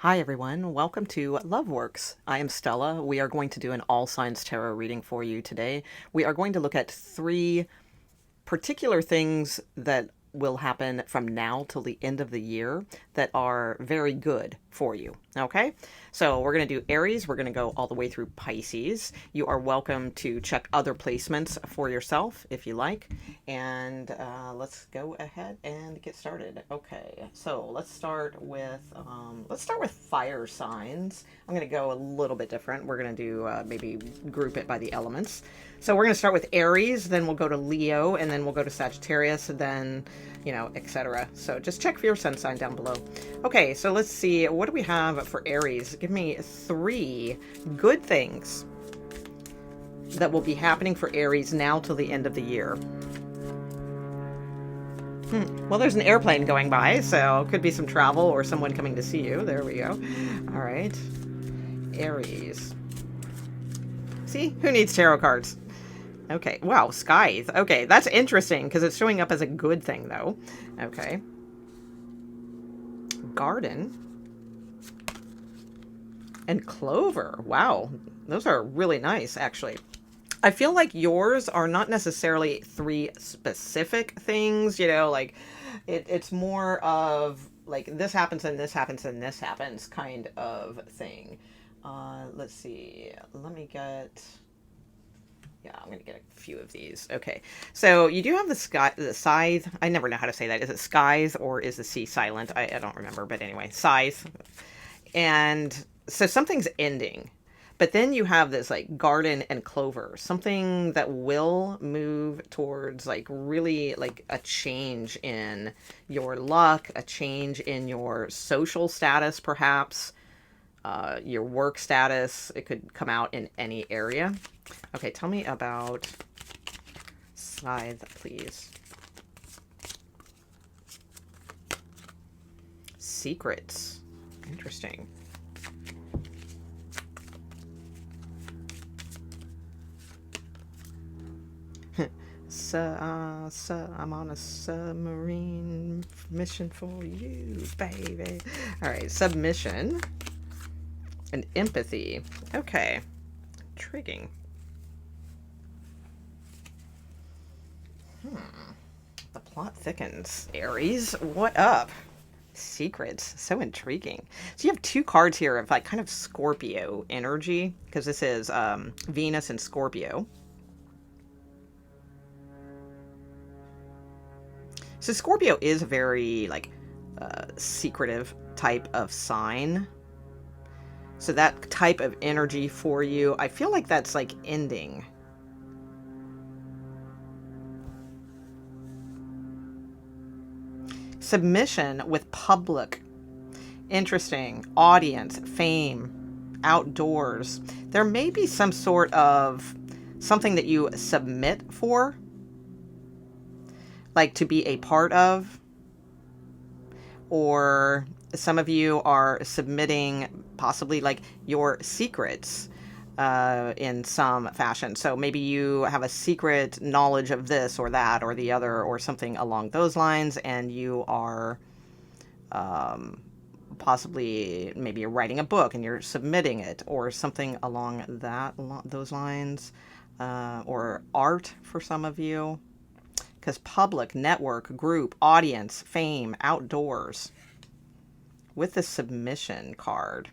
Hi everyone, welcome to Love Works. I am Stella. We are going to do an all signs tarot reading for you today. We are going to look at three particular things that will happen from now till the end of the year that are very good for you. Okay, so we're going to do Aries. We're going to go all the way through Pisces. You are welcome to check other placements for yourself if you like. And let's go ahead and get started. Okay, so let's start with fire signs. I'm going to go a little bit different. We're going to do maybe group it by the elements. So we're going to start with Aries, then we'll go to Leo, and then we'll go to Sagittarius, and then, etc. So just check for your sun sign down below. Okay, so let's see. What do we have for Aries? Give me three good things that will be happening for Aries now till the end of the year. Well, there's an airplane going by, so it could be some travel or someone coming to see you. There we go. All right. Aries. See? Who needs tarot cards? Okay. Wow. Skies. Okay. That's interesting because it's showing up as a good thing, though. Okay. Garden. And clover. Wow. Those are really nice, actually. I feel like yours are not necessarily three specific things, like it's more of like this happens and this happens and this happens kind of thing. Let's see. Let me get... Yeah, I'm going to get a few of these. Okay. So you do have the scythe. I never know how to say that. Is it skies or is the C silent? I don't remember. But anyway, scythe. And so something's ending. But then you have this like garden and clover, something that will move towards like really like a change in your luck, a change in your social status, perhaps, your work status. It could come out in any area. Okay, tell me about scythe, please. Secrets. Interesting. I'm on a submarine mission for you, baby. All right, submission and empathy. Okay, intriguing. The plot thickens. Aries, what up? Secrets, so intriguing. So you have two cards here of like kind of Scorpio energy because this is Venus and Scorpio. So Scorpio is a very like secretive type of sign. So that type of energy for you, I feel like that's like ending. Submission with public. Interesting. Audience, fame, outdoors. There may be some sort of something that you submit for, like to be a part of, or some of you are submitting possibly like your secrets in some fashion. So maybe you have a secret knowledge of this or that or the other or something along those lines, and you are possibly maybe you're writing a book and you're submitting it or something along those lines, or art for some of you. Because public, network, group, audience, fame, outdoors. With the submission card.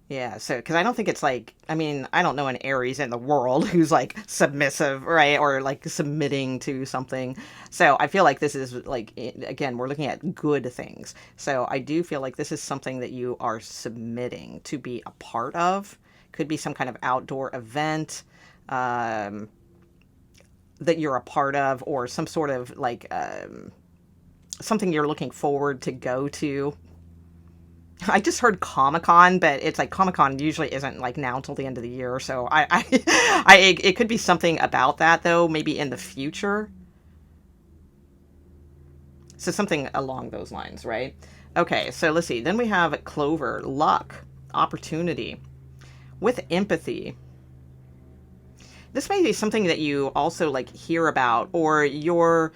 Yeah, so, because I don't think it's like, I mean, I don't know an Aries in the world who's like submissive, right? Or like submitting to something. So I feel like this is like, again, we're looking at good things. So I do feel like this is something that you are submitting to be a part of. Could be some kind of outdoor event. That you're a part of, or some sort of like something you're looking forward to go to. I just heard Comic-Con, but it's like Comic-Con usually isn't like now until the end of the year. So it could be something about that though, maybe in the future. So something along those lines, right? Okay, so let's see. Then we have clover, luck, opportunity, with empathy. This may be something that you also like hear about, or your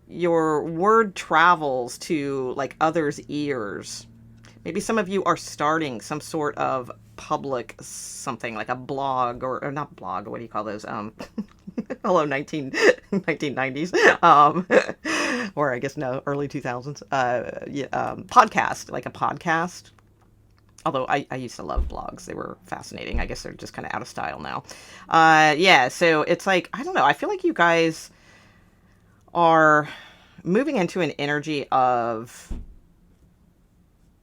word travels to like others' ears Maybe some of you are starting some sort of public something like a blog or not blog. What do you call those? Hello, 1990s. Or I guess no, early 2000s. Yeah, podcast, like a podcast. Although I used to love blogs. They were fascinating. I guess they're just kind of out of style now. Yeah, so it's like, I don't know. I feel like you guys are moving into an energy of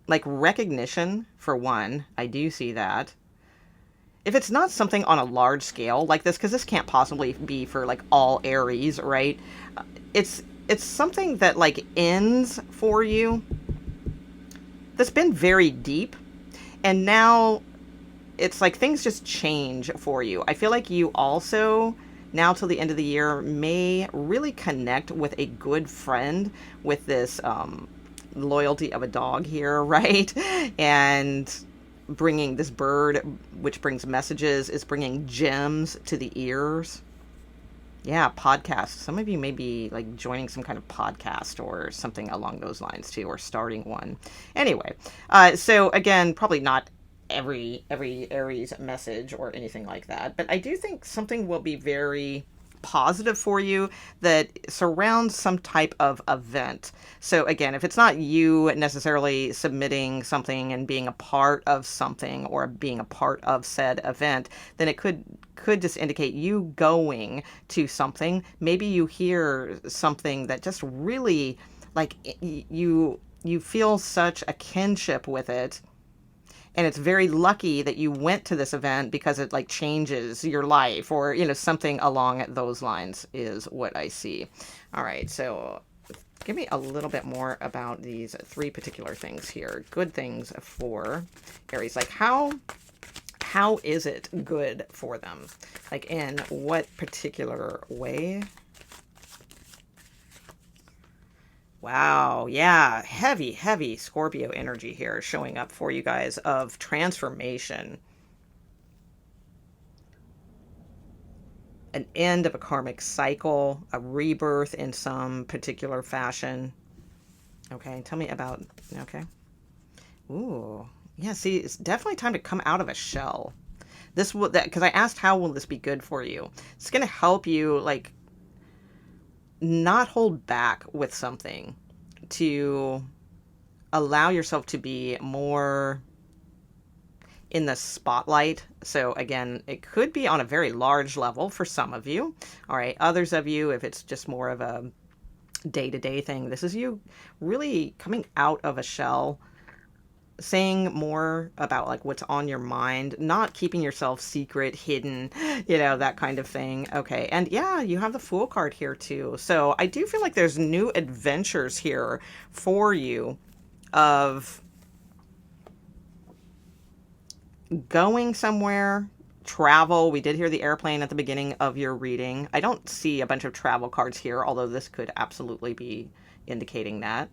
like recognition, for one. I do see that. If it's not something on a large scale like this, because this can't possibly be for like all Aries, right? It's something that like ends for you that's been very deep. And now it's like things just change for you. I feel like you also, now till the end of the year, may really connect with a good friend with this loyalty of a dog here, right? And bringing this bird, which brings messages, is bringing gems to the ears. Yeah, podcast. Some of you may be like joining some kind of podcast or something along those lines too, or starting one. Anyway, so again, probably not every Aries message or anything like that, but I do think something will be very positive for you that surrounds some type of event. So again, if it's not you necessarily submitting something and being a part of something or being a part of said event, then it could just indicate you going to something. Maybe you hear something that just really like you feel such a kinship with it. And it's very lucky that you went to this event because it like changes your life, or, you know, something along those lines is what I see. All right. So give me a little bit more about these three particular things here. Good things for Aries. Like how is it good for them? Like in what particular way? Wow, yeah, heavy Scorpio energy here showing up for you guys of transformation. An end of a karmic cycle, a rebirth in some particular fashion. Okay, tell me about, okay. Ooh, yeah, see, it's definitely time to come out of a shell. This will, that, because I asked how will this be good for you? It's going to help you, like, not hold back with something, to allow yourself to be more in the spotlight. So again, it could be on a very large level for some of you. All right. Others of you, if it's just more of a day-to-day thing, this is you really coming out of a shell, saying more about like what's on your mind, not keeping yourself secret, hidden, you know, that kind of thing. Okay. And yeah, you have the Fool card here too. So I do feel like there's new adventures here for you of going somewhere, travel. We did hear the airplane at the beginning of your reading. I don't see a bunch of travel cards here, although this could absolutely be indicating that.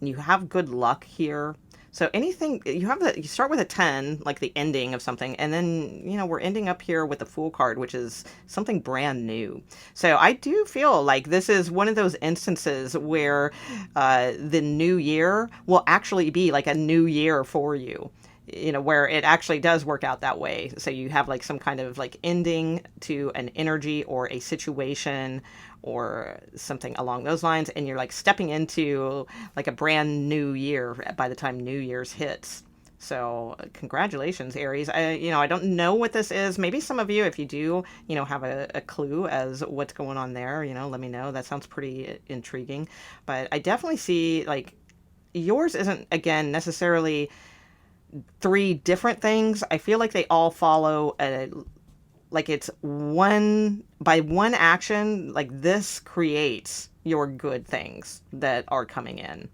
And you have good luck here. So anything, you start with a 10, like the ending of something, and then, you know, we're ending up here with the Fool card, which is something brand new. So I do feel like this is one of those instances where the new year will actually be like a new year for you. You know, where it actually does work out that way. So you have like some kind of like ending to an energy or a situation or something along those lines, and you're like stepping into like a brand new year by the time New Year's hits. So congratulations, Aries. I don't know what this is. Maybe some of you, if you do, you know, have a clue as what's going on there, you know, let me know. That sounds pretty intriguing. But I definitely see like yours isn't, again, necessarily three different things. I feel like they all follow like it's one action, like this creates your good things that are coming in.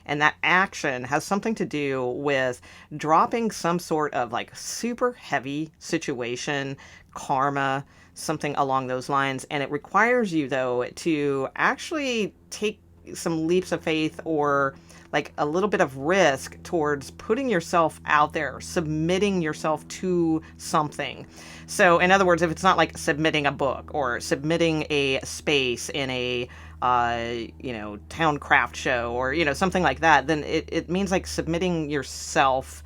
And that action has something to do with dropping some sort of like super heavy situation, karma, something along those lines. And it requires you though to actually take some leaps of faith or like a little bit of risk towards putting yourself out there, submitting yourself to something. So in other words, if it's not like submitting a book or submitting a space in a town craft show or, something like that, then it means like submitting yourself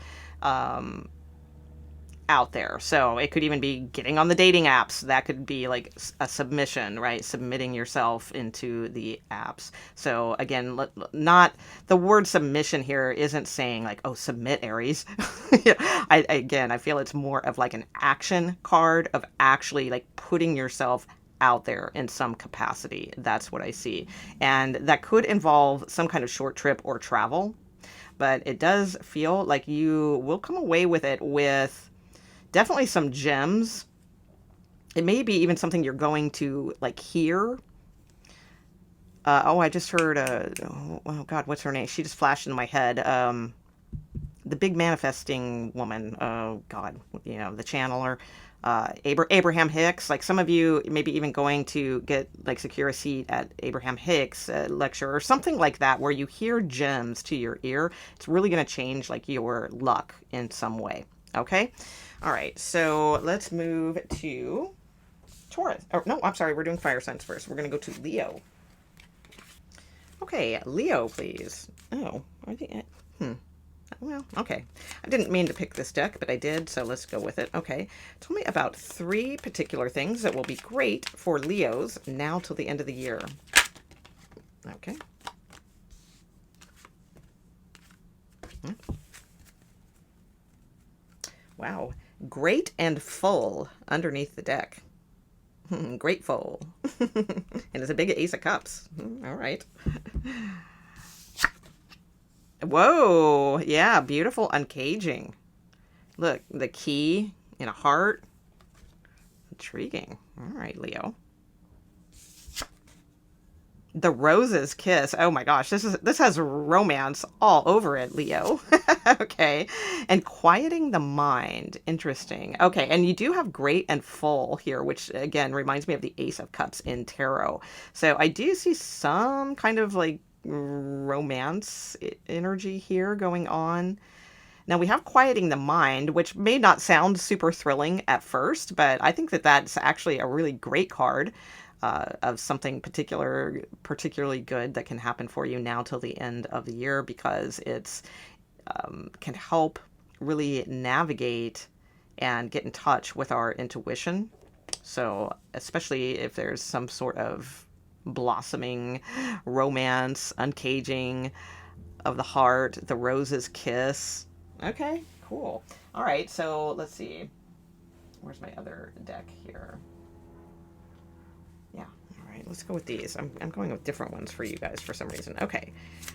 out there. So it could even be getting on the dating apps. That could be like a submission, right? Submitting yourself into the apps. So again, not the word submission here isn't saying like, oh, submit, Aries. I feel it's more of like an action card of actually like putting yourself out there in some capacity. That's what I see. And that could involve some kind of short trip or travel, but it does feel like you will come away with it with definitely some gems. It may be even something you're going to like hear. I just heard, oh God, what's her name? She just flashed into my head. The big manifesting woman, oh God, the channeler, Abraham Hicks. Like some of you maybe even going to get like secure a seat at Abraham Hicks lecture or something like that, where you hear gems to your ear. It's really going to change like your luck in some way. Okay. All right. So let's move to Taurus. Oh, no, I'm sorry. We're doing fire signs first. We're going to go to Leo. Okay. Leo, please. Oh, are they? Well, okay. I didn't mean to pick this deck, but I did, so let's go with it. Okay. Tell me about 3 particular things that will be great for Leos now till the end of the year. Okay. Wow. Great and full underneath the deck. Grateful. And it's a big Ace of Cups. All right. Whoa. Yeah. Beautiful uncaging. Look, the key in a heart. Intriguing. All right, Leo. The Rose's Kiss. Oh my gosh, this has romance all over it, Leo. Okay. And quieting the mind. Interesting. Okay, and you do have great and full here, which again reminds me of the Ace of Cups in tarot. So I do see some kind of like romance energy here going on. Now we have quieting the mind, which may not sound super thrilling at first, but I think that that's actually a really great card. Of something particularly good that can happen for you now till the end of the year, because it's can help really navigate and get in touch with our intuition. So especially if there's some sort of blossoming romance, uncaging of the heart, the Rose's Kiss. Okay, cool. All right, so let's see. Where's my other deck here? Yeah, all right, let's go with these. I'm going with different ones for you guys for some reason. Okay,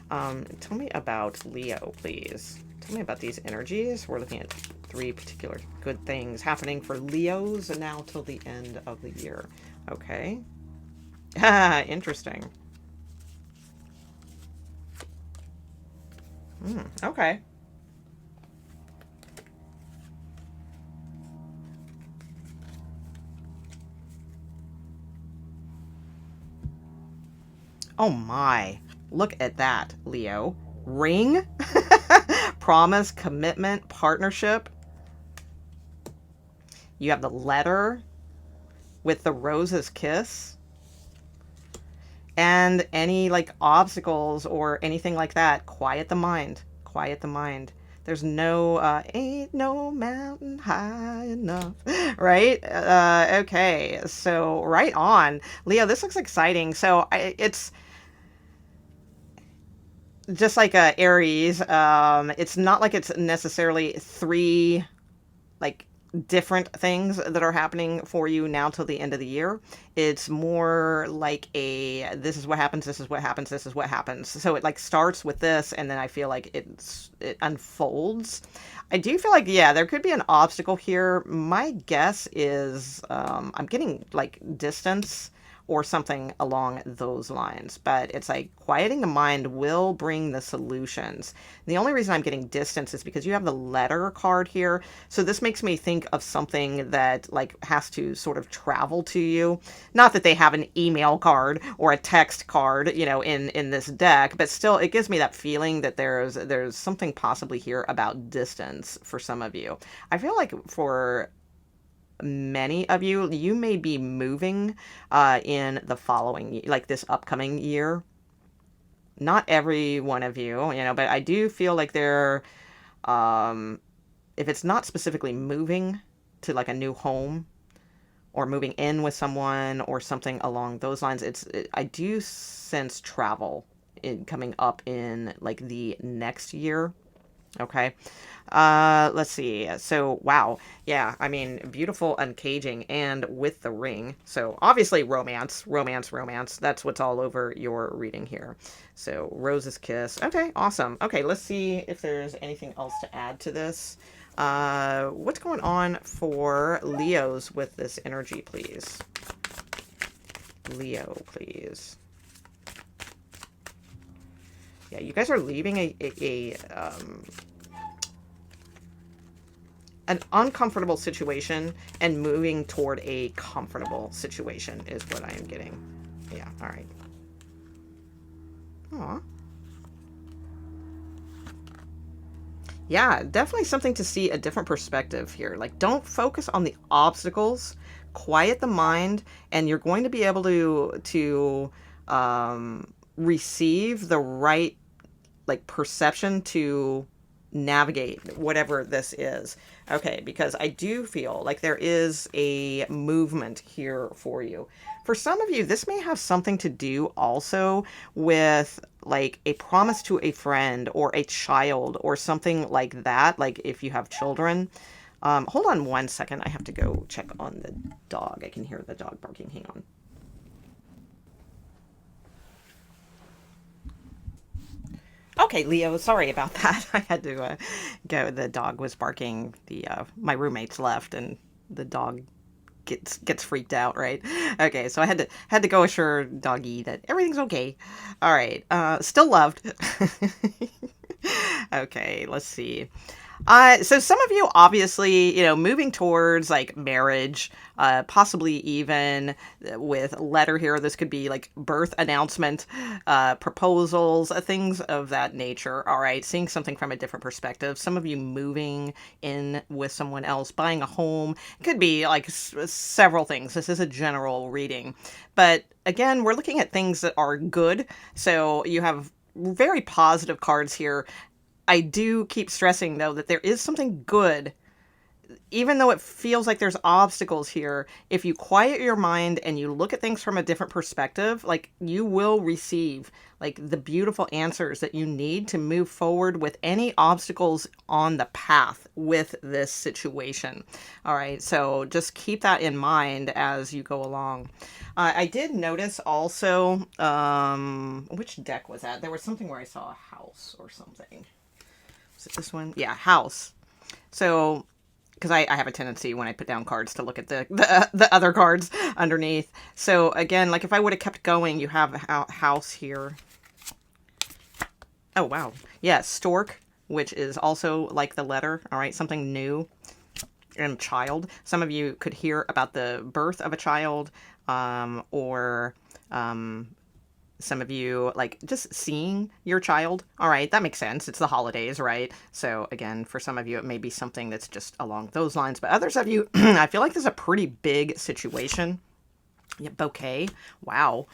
tell me about Leo, please. Tell me about these energies. We're looking at 3 particular good things happening for Leos now till the end of the year. Okay. Interesting. Okay. Oh my, look at that, Leo. Ring, promise, commitment, partnership. You have the letter with the Rose's Kiss. And any like obstacles or anything like that, quiet the mind. Quiet the mind. There's no, ain't no mountain high enough, right? Okay, so right on. Leo, this looks exciting. So it's just like Aries. It's not like it's necessarily 3 like different things that are happening for you now till the end of the year. It's more like this is what happens, this is what happens, this is what happens. So it like starts with this, and then I feel like it unfolds. I do feel like, yeah, there could be an obstacle here. My guess is I'm getting like distance or something along those lines. But it's like quieting the mind will bring the solutions. The only reason I'm getting distance is because you have the letter card here. So this makes me think of something that like has to sort of travel to you. Not that they have an email card or a text card, you know, in this deck, but still it gives me that feeling that there's something possibly here about distance for some of you. I feel like for many of you, you may be moving in the following, like this upcoming year. Not every one of you, you know, but I do feel like if it's not specifically moving to like a new home or moving in with someone or something along those lines, I do sense travel coming up in like the next year. Okay. Let's see. So, wow. Yeah, I mean, beautiful uncaging and with the ring. So, obviously romance, romance, romance. That's what's all over your reading here. So, Rose's Kiss. Okay, awesome. Okay, let's see if there's anything else to add to this. What's going on for Leos with this energy, please? Leo, please. Yeah, you guys are leaving an uncomfortable situation and moving toward a comfortable situation is what I am getting. Yeah, all right. Aw. Yeah, definitely something to see a different perspective here. Like, don't focus on the obstacles. Quiet the mind, and you're going to be able to receive the right like perception to navigate whatever this is. Okay, because I do feel like there is a movement here for you. For some of you, this may have something to do also with like a promise to a friend or a child or something like that. Like if you have children. Hold on one second. I have to go check on the dog. I can hear the dog barking. Hang on. Okay, Leo, sorry about that. I had to go. The dog was barking. My roommates left, and the dog gets freaked out, right? Okay, so I had to go assure doggy that everything's okay. All right, still loved. Okay, let's see. So some of you obviously, you know, moving towards like marriage, possibly even with letter here. This could be like birth announcement, proposals, things of that nature. All right. Seeing something from a different perspective. Some of you moving in with someone else, buying a home. It could be like several things. This is a general reading. But again, we're looking at things that are good. So you have very positive cards here. I do keep stressing, though, that there is something good, even though it feels like there's obstacles here. If you quiet your mind and you look at things from a different perspective, like you will receive like the beautiful answers that you need to move forward with any obstacles on the path with this situation. All right. So just keep that in mind as you go along. I did notice also, which deck was that? There was something where I saw a house or something. Is it this one? Yeah, house. So, because I have a tendency when I put down cards to look at the other cards underneath. So again, like if I would have kept going, you have a house here. Oh, wow. Yeah, stork, which is also like the letter. All right, something new. And child. Some of you could hear about the birth of a child, or some of you, like, just seeing your child. All right, that makes sense. It's the holidays, right? So, again, for some of you, it may be something that's just along those lines. But others of you, I feel like this is a pretty big situation. Yeah, bouquet. Wow.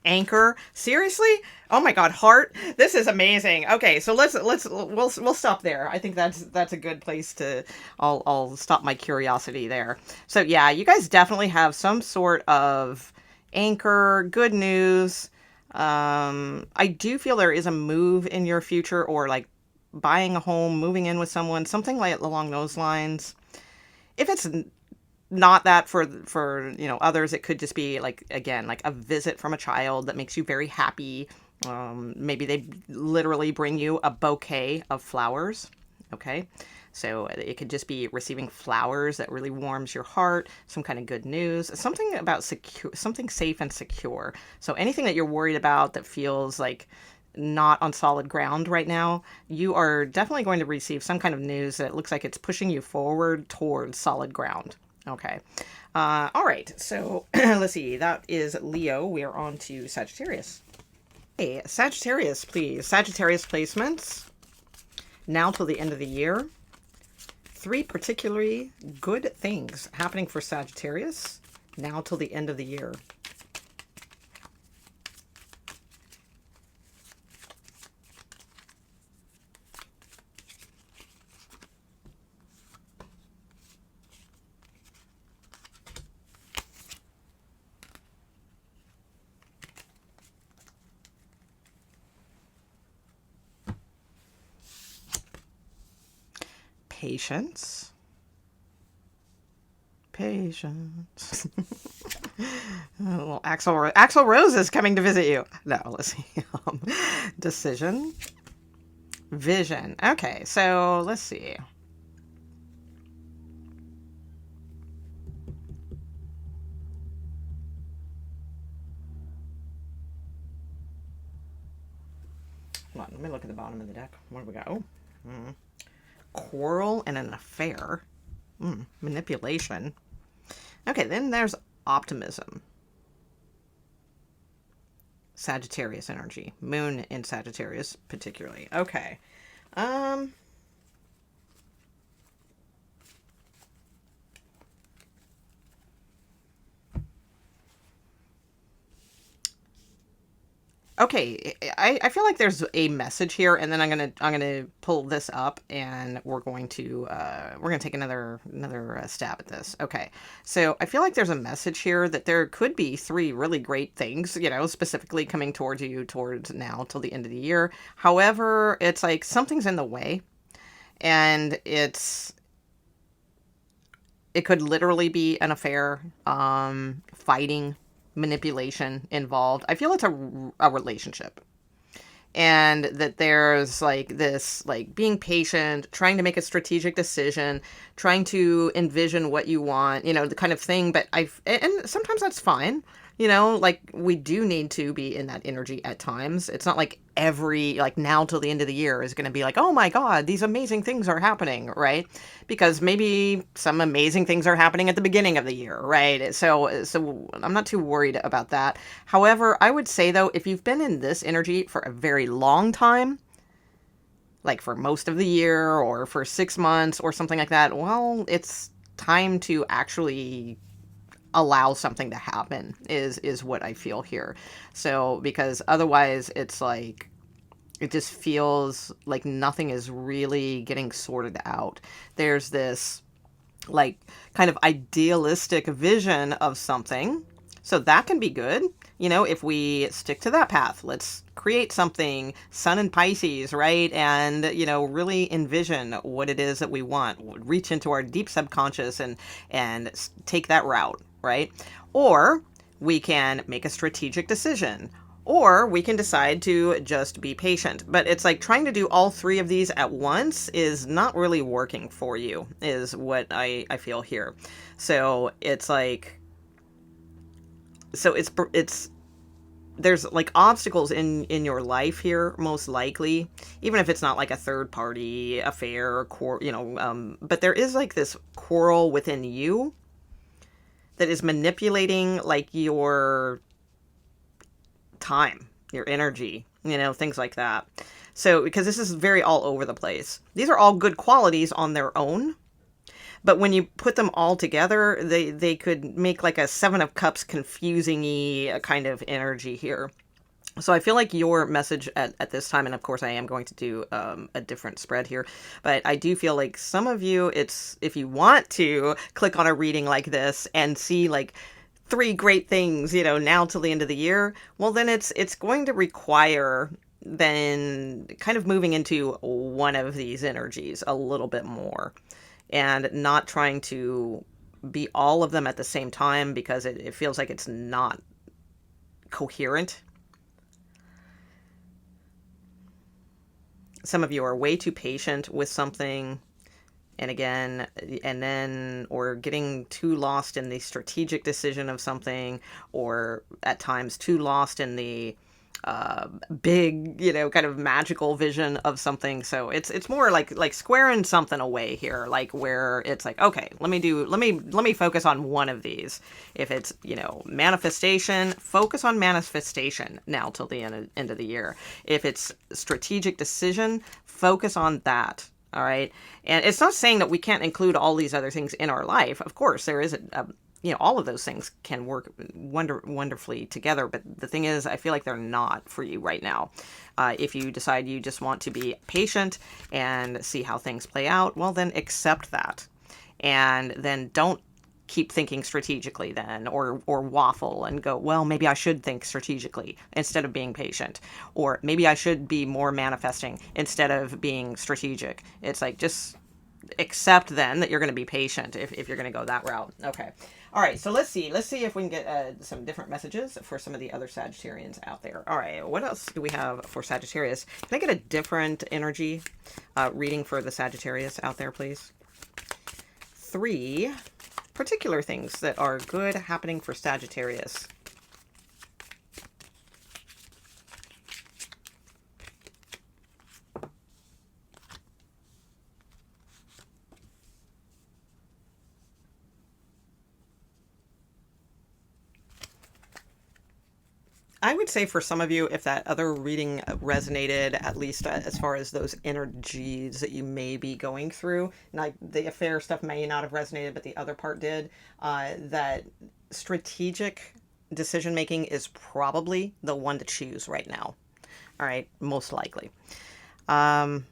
Anchor. Seriously? Oh my God, heart. This is amazing. Okay, so we'll stop there. I think that's a good place to. I'll stop my curiosity there. So yeah, you guys definitely have some sort of anchor, good news. I do feel there is a move in your future, or like buying a home, moving in with someone, something like along those lines. If it's not that for you know, others, it could just be like, again, like a visit from a child that makes you very happy. Maybe they literally bring you a bouquet of flowers. Okay, so it could just be receiving flowers that really warms your heart, some kind of good news, something about secure, something safe and secure. So anything that you're worried about that feels like not on solid ground right now, you are definitely going to receive some kind of news that looks like it's pushing you forward towards solid ground. Okay. All right. So let's see. That is Leo. We are on to Sagittarius. Hey, Sagittarius, please. Sagittarius placements now till the end of the year. 3 particularly good things happening for Sagittarius now till the end of the year. Patience. Patience. Well, Axl Rose is coming to visit you. No, let's see. Decision. Vision. Okay, so let's see. Hold on, let me look at the bottom of the deck. What do we got? Oh. Quarrel and an affair. Manipulation. Okay, then there's optimism. Sagittarius energy. Moon in Sagittarius, particularly. Okay. Okay, I feel like there's a message here, and then I'm gonna pull this up, and we're gonna take another stab at this. Okay, so I feel like there's a message here that there could be 3 really great things, you know, specifically coming towards you towards now till the end of the year. However, it's like something's in the way, and it could literally be an affair, fighting, manipulation involved. I feel it's a relationship. And that there's like this, like being patient, trying to make a strategic decision, trying to envision what you want, you know, the kind of thing. But and sometimes that's fine. You know, like we do need to be in that energy at times. It's not like like now till the end of the year is going to be like, oh my God, these amazing things are happening, right? Because maybe some amazing things are happening at the beginning of the year, right? So I'm not too worried about that. However, I would say though, if you've been in this energy for a very long time, like for most of the year or for 6 months or something like that, well, it's time to actually allow something to happen is what I feel here. So because otherwise it's like it just feels like nothing is really getting sorted out. There's this like kind of idealistic vision of something. So that can be good. You know, if we stick to that path, let's create something, Sun in Pisces, right? And, you know, really envision what it is that we want, reach into our deep subconscious and take that route, right? Or we can make a strategic decision, or we can decide to just be patient. But it's like trying to do all 3 of these at once is not really working for you, is what I feel here. So it's like, so it's there's like obstacles in your life here, most likely, even if it's not like a third party affair or you know, but there is like this quarrel within you that is manipulating like your time, your energy, you know, things like that. So because this is very all over the place. These are all good qualities on their own, but when you put them all together, they could make like a 7 of Cups confusing-y kind of energy here. So I feel like your message at this time, and of course I am going to do a different spread here, but I do feel like some of you, it's if you want to click on a reading like this and see like 3 great things, you know, now till the end of the year, well then it's going to require then kind of moving into one of these energies a little bit more. And not trying to be all of them at the same time because it feels like it's not coherent. some of you are way too patient with something, and then, or getting too lost in the strategic decision of something, or at times too lost in the big, kind of magical vision of something. So it's more like squaring something away here, like where it's like, okay, let me focus on one of these. If it's, manifestation, focus on manifestation now till the end of the year. If it's strategic decision, focus on that. All right. And it's not saying that we can't include all these other things in our life. Of course, there is all of those things can work wonderfully together. But the thing is, I feel like they're not for you right now. If you decide you just want to be patient and see how things play out, well, then accept that. And then don't keep thinking strategically then, or waffle and go, well, maybe I should think strategically instead of being patient, or maybe I should be more manifesting instead of being strategic. It's like, just accept then that you're going to be patient if you're going to go that route. Okay. All right. So let's see if we can get some different messages for some of the other Sagittarians out there. All right. What else do we have for Sagittarius? Can I get a different energy reading for the Sagittarius out there, please? 3 particular things that are good happening for Sagittarius. I would say for some of you, if that other reading resonated, at least as far as those energies that you may be going through, like the affair stuff may not have resonated, but the other part did, that strategic decision making is probably the one to choose right now. All right, most likely. And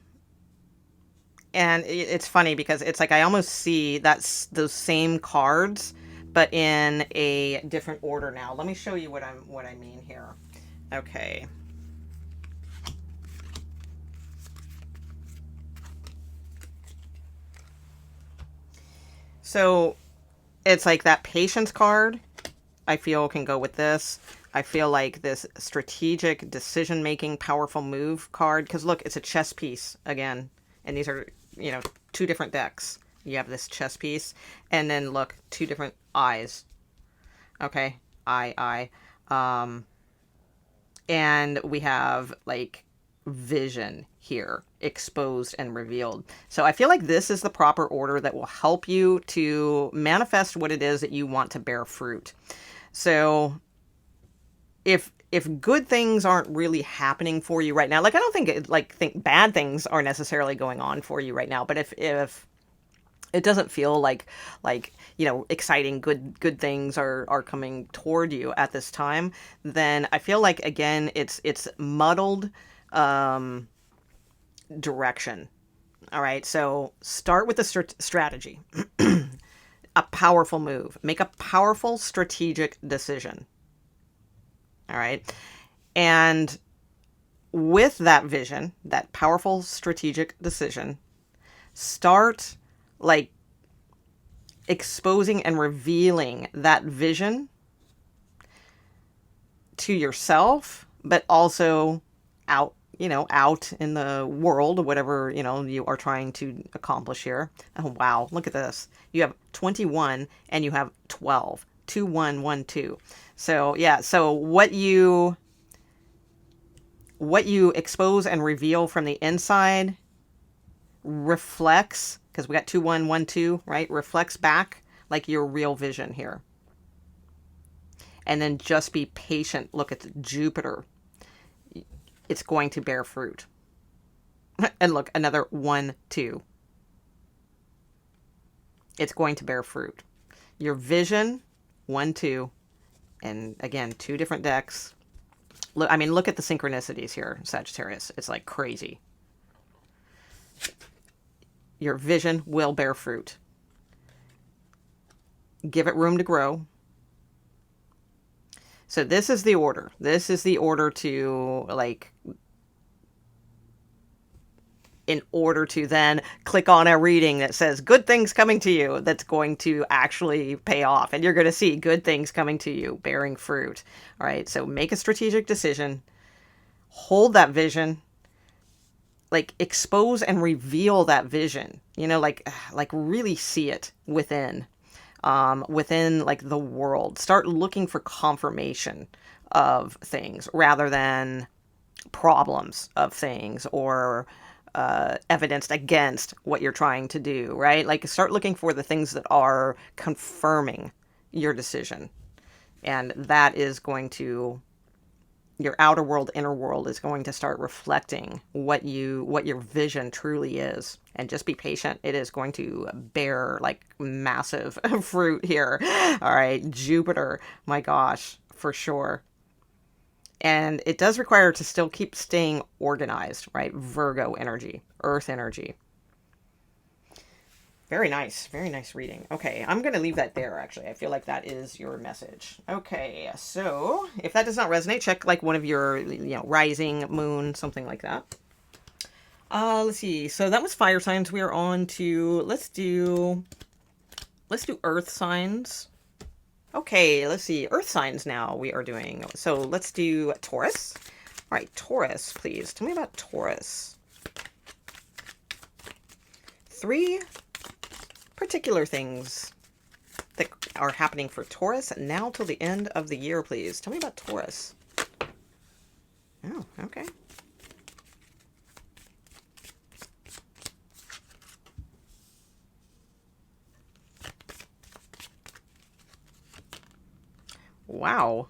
it's funny because it's like I almost see those same cards, but in a different order now. Let me show you what I mean here. Okay. So it's like that patience card, I feel, can go with this. I feel like this strategic decision-making powerful move card, because look, it's a chess piece again. And these are, 2 different decks. You have this chess piece, and then look, 2 different eyes. Okay, eye. And we have like vision here, exposed and revealed. So I feel like this is the proper order that will help you to manifest what it is that you want to bear fruit. So if good things aren't really happening for you right now, like I don't think bad things are necessarily going on for you right now, but if it doesn't feel like exciting good things are coming toward you at this time, then I feel like, again, it's muddled direction. All right, so start with the strategy. A powerful move. Make a powerful strategic decision. All right, and with that vision, that powerful strategic decision, start like exposing and revealing that vision to yourself, but also out in the world, whatever, you are trying to accomplish here. Oh, wow. Look at this. You have 21 and you have 12, 2, 1, 1, 2. So yeah. So what you expose and reveal from the inside reflects, because we got 2, 1, 1, 2, right? Reflects back like your real vision here. And then just be patient. Look at Jupiter. It's going to bear fruit. And look, another 1, 2. It's going to bear fruit. Your vision, 1, 2. And again, 2 different decks. Look at the synchronicities here, Sagittarius. It's like crazy. Your vision will bear fruit. Give it room to grow. So this is the order. This is the order to, in order to then click on a reading that says good things coming to you, that's going to actually pay off. And you're going to see good things coming to you, bearing fruit. All right. So make a strategic decision. Hold that vision. like expose and reveal that vision, you know, like really see it within, within like the world. Start looking for confirmation of things rather than problems of things, or evidence against what you're trying to do, right? Like start looking for the things that are confirming your decision. And that is going to, your outer world, inner world is going to start reflecting what your vision truly is. And just be patient. It is going to bear like massive fruit here. All right, Jupiter, my gosh, for sure. And it does require to still keep staying organized, right? Virgo energy, earth energy. Very nice reading. Okay, I'm going to leave that there, actually. I feel like that is your message. Okay, so if that does not resonate, check like one of your, rising, moon, something like that. Let's see. So that was fire signs. We are on to, let's do earth signs. Okay, let's see. Earth signs now we are doing. So let's do Taurus. All right, Taurus, please. Tell me about Taurus. 3 particular things that are happening for Taurus now till the end of the year, please. Tell me about Taurus. Oh, okay. Wow.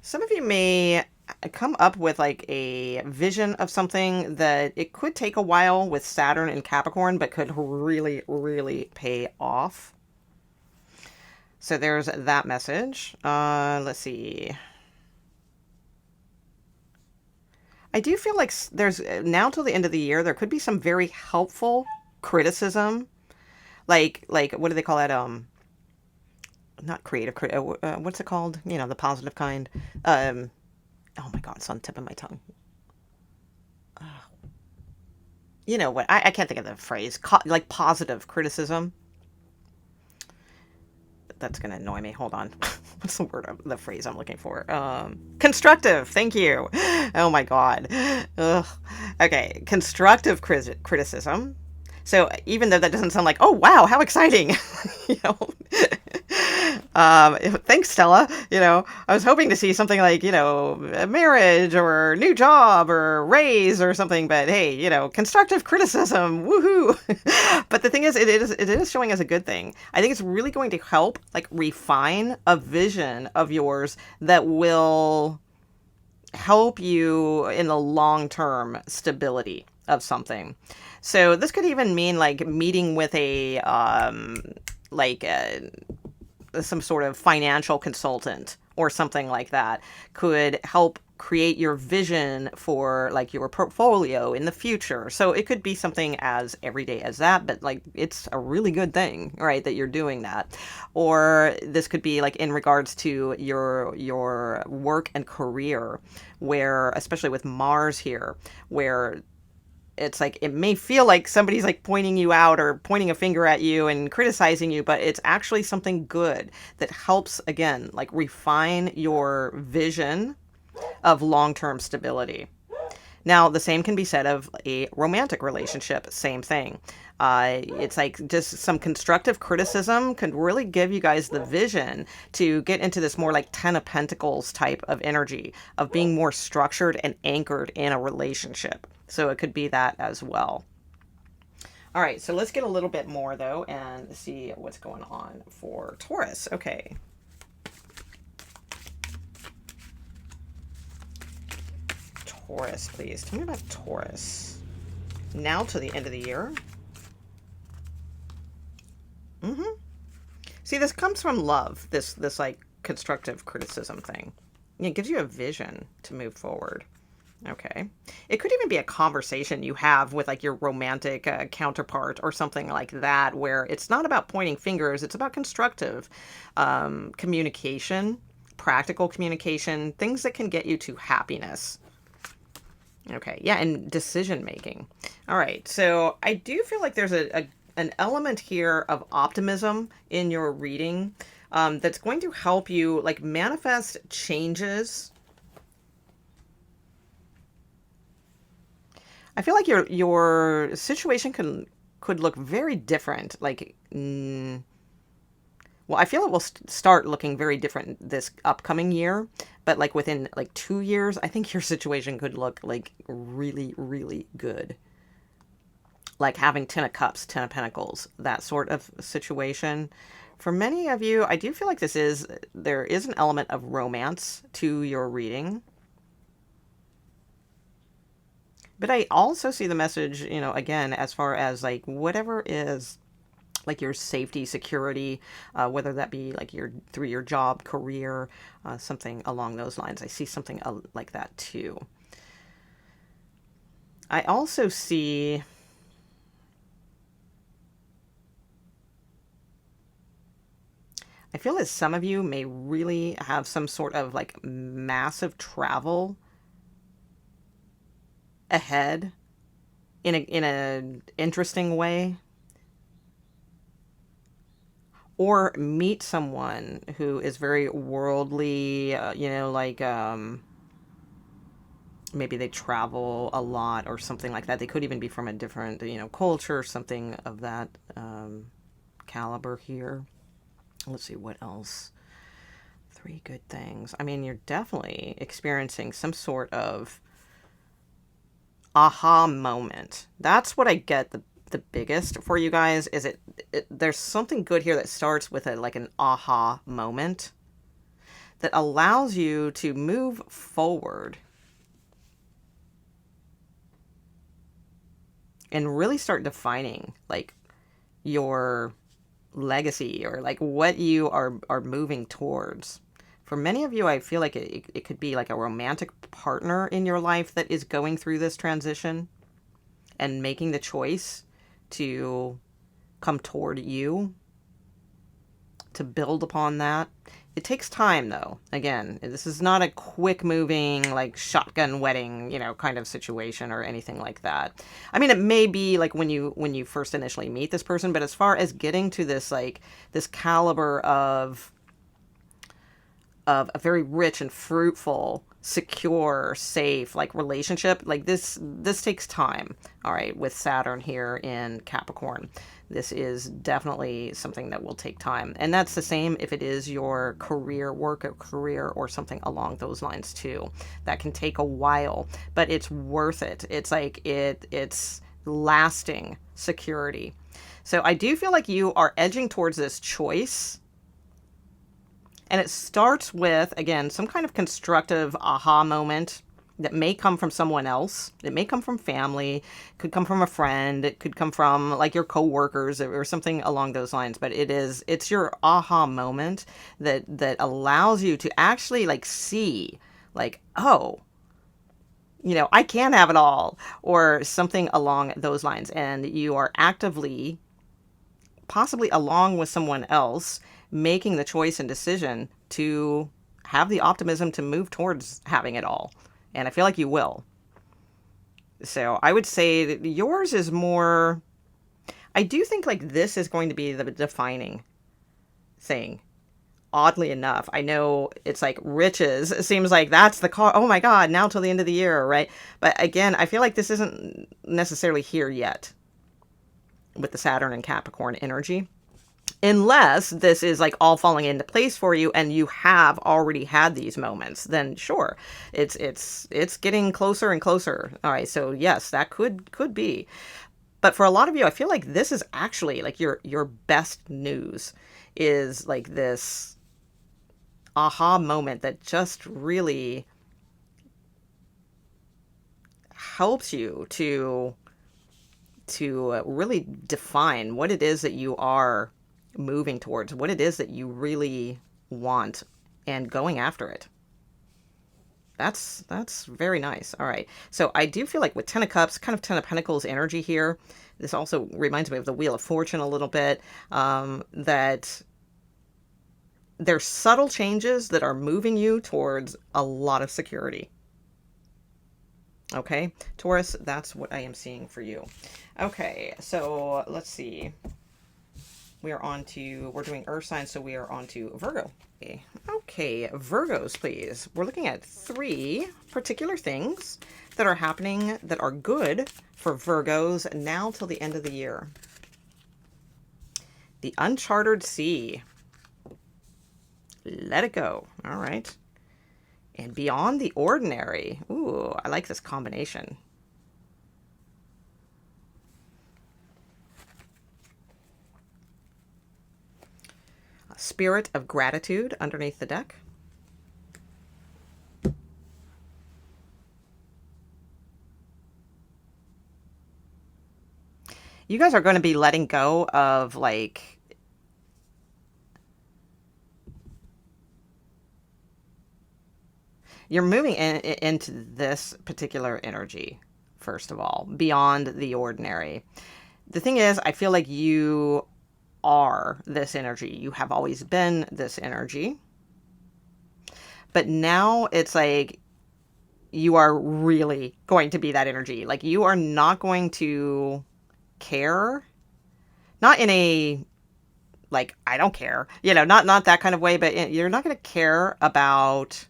Some of you may come up with like a vision of something that it could take a while with Saturn and Capricorn, but could really, really pay off. So there's that message. Let's see. I do feel like there's, now till the end of the year, there could be some very helpful criticism. Like what do they call that? Not creative, what's it called? You know, the positive kind. Oh my God, it's on the tip of my tongue. You know what? I can't think of the phrase. Like positive criticism. That's going to annoy me. Hold on. What's the word of the phrase I'm looking for? Constructive. Thank you. Oh my God. Ugh. Okay. Constructive criticism. So even though that doesn't sound like, oh, wow, how exciting, thanks, Stella. I was hoping to see something like, a marriage or new job or raise or something, but hey, constructive criticism, woohoo. But the thing is, it is showing as a good thing. I think it's really going to help like refine a vision of yours that will help you in the long-term stability of something. So this could even mean like meeting with some sort of financial consultant or something like that could help create your vision for like your portfolio in the future. So it could be something as everyday as that, but like it's a really good thing, right, that you're doing that. Or this could be like in regards to your work and career, where especially with Mars here, where it's like, it may feel like somebody's like pointing you out or pointing a finger at you and criticizing you, but it's actually something good that helps, again, like refine your vision of long-term stability. Now, the same can be said of a romantic relationship. Same thing. It's like just some constructive criticism can really give you guys the vision to get into this more like 10 of Pentacles type of energy of being more structured and anchored in a relationship. So it could be that as well. All right, so let's get a little bit more though and see what's going on for Taurus. Okay. Taurus, please. Tell me about Taurus. Now to the end of the year. See, this comes from love, this like constructive criticism thing. It gives you a vision to move forward. Okay. It could even be a conversation you have with like your romantic counterpart or something like that, where it's not about pointing fingers, it's about constructive practical communication, things that can get you to happiness. Okay, yeah, and decision making. All right, so I do feel like there's an element here of optimism in your reading, that's going to help you like manifest changes. I feel like your situation could look very different. Like, well, I feel it will start looking very different this upcoming year, but like within like 2 years, I think your situation could look like really, really good. Like having 10 of cups, 10 of pentacles, that sort of situation. For many of you, I do feel like there is an element of romance to your reading. But I also see the message, again, as far as like whatever is like your safety, security, whether that be like through your job, career, something along those lines. I see something like that too. I also see I feel that some of you may really have some sort of like massive travel ahead in a interesting way, or meet someone who is very worldly, like maybe they travel a lot or something like that. They could even be from a different, culture, something of that caliber here. Let's see what else. Three good things. I mean, you're definitely experiencing some sort of aha moment. That's what I get the biggest for you guys is there's something good here that starts with like an aha moment that allows you to move forward and really start defining like your legacy or like what you are moving towards. For many of you, I feel like it could be like a romantic partner in your life that is going through this transition and making the choice to come toward you, to build upon that. It takes time, though. Again, this is not a quick moving, like shotgun wedding, kind of situation or anything like that. I mean, it may be like when you first initially meet this person, but as far as getting to this caliber of a very rich and fruitful, secure, safe, like relationship, like this takes time. All right, with Saturn here in Capricorn, this is definitely something that will take time. And that's the same if it is your work or career or something along those lines too. That can take a while, but it's worth it. It's like it's lasting security. So I do feel like you are edging towards this choice. And it starts with, again, some kind of constructive aha moment that may come from someone else. It may come from family, it could come from a friend, it could come from like your coworkers or something along those lines. But it's your aha moment that allows you to actually like see like, oh, I can have it all, or something along those lines. And you are actively, possibly along with someone else, making the choice and decision to have the optimism to move towards having it all. And I feel like you will. So I would say that yours is more, I do think like this is going to be the defining thing. Oddly enough, I know it's like riches. It seems like that's the car. Oh my God, now till the end of the year, right? But again, I feel like this isn't necessarily here yet with the Saturn and Capricorn energy. Unless this is like all falling into place for you and you have already had these moments, then sure, it's getting closer and closer. All right, so yes, that could be. But for a lot of you, I feel like this is actually like your best news is like this aha moment that just really helps you to really define what it is that you are moving towards, what it is that you really want, and going after it. That's very nice. All right. So I do feel like with 10 of Cups, kind of 10 of Pentacles energy here, this also reminds me of the Wheel of Fortune a little bit, that there's subtle changes that are moving you towards a lot of security. Okay, Taurus, that's what I am seeing for you. Okay, so let's see. We are on to, we're doing earth signs, so we are on to Virgo. Okay, Virgos, please. We're looking at 3 particular things that are happening that are good for Virgos now till the end of the year. The uncharted sea. Let it go. All right. And beyond the ordinary. Ooh, I like this combination. Spirit of gratitude underneath the deck. You guys are going to be letting go of, like, you're moving into this particular energy, first of all, beyond the ordinary. The thing is, I feel like you are this energy. You have always been this energy. But now it's like you are really going to be that energy. Like, you are not going to care, not in a, like, I don't care, you know, not that kind of way, but you're not going to care about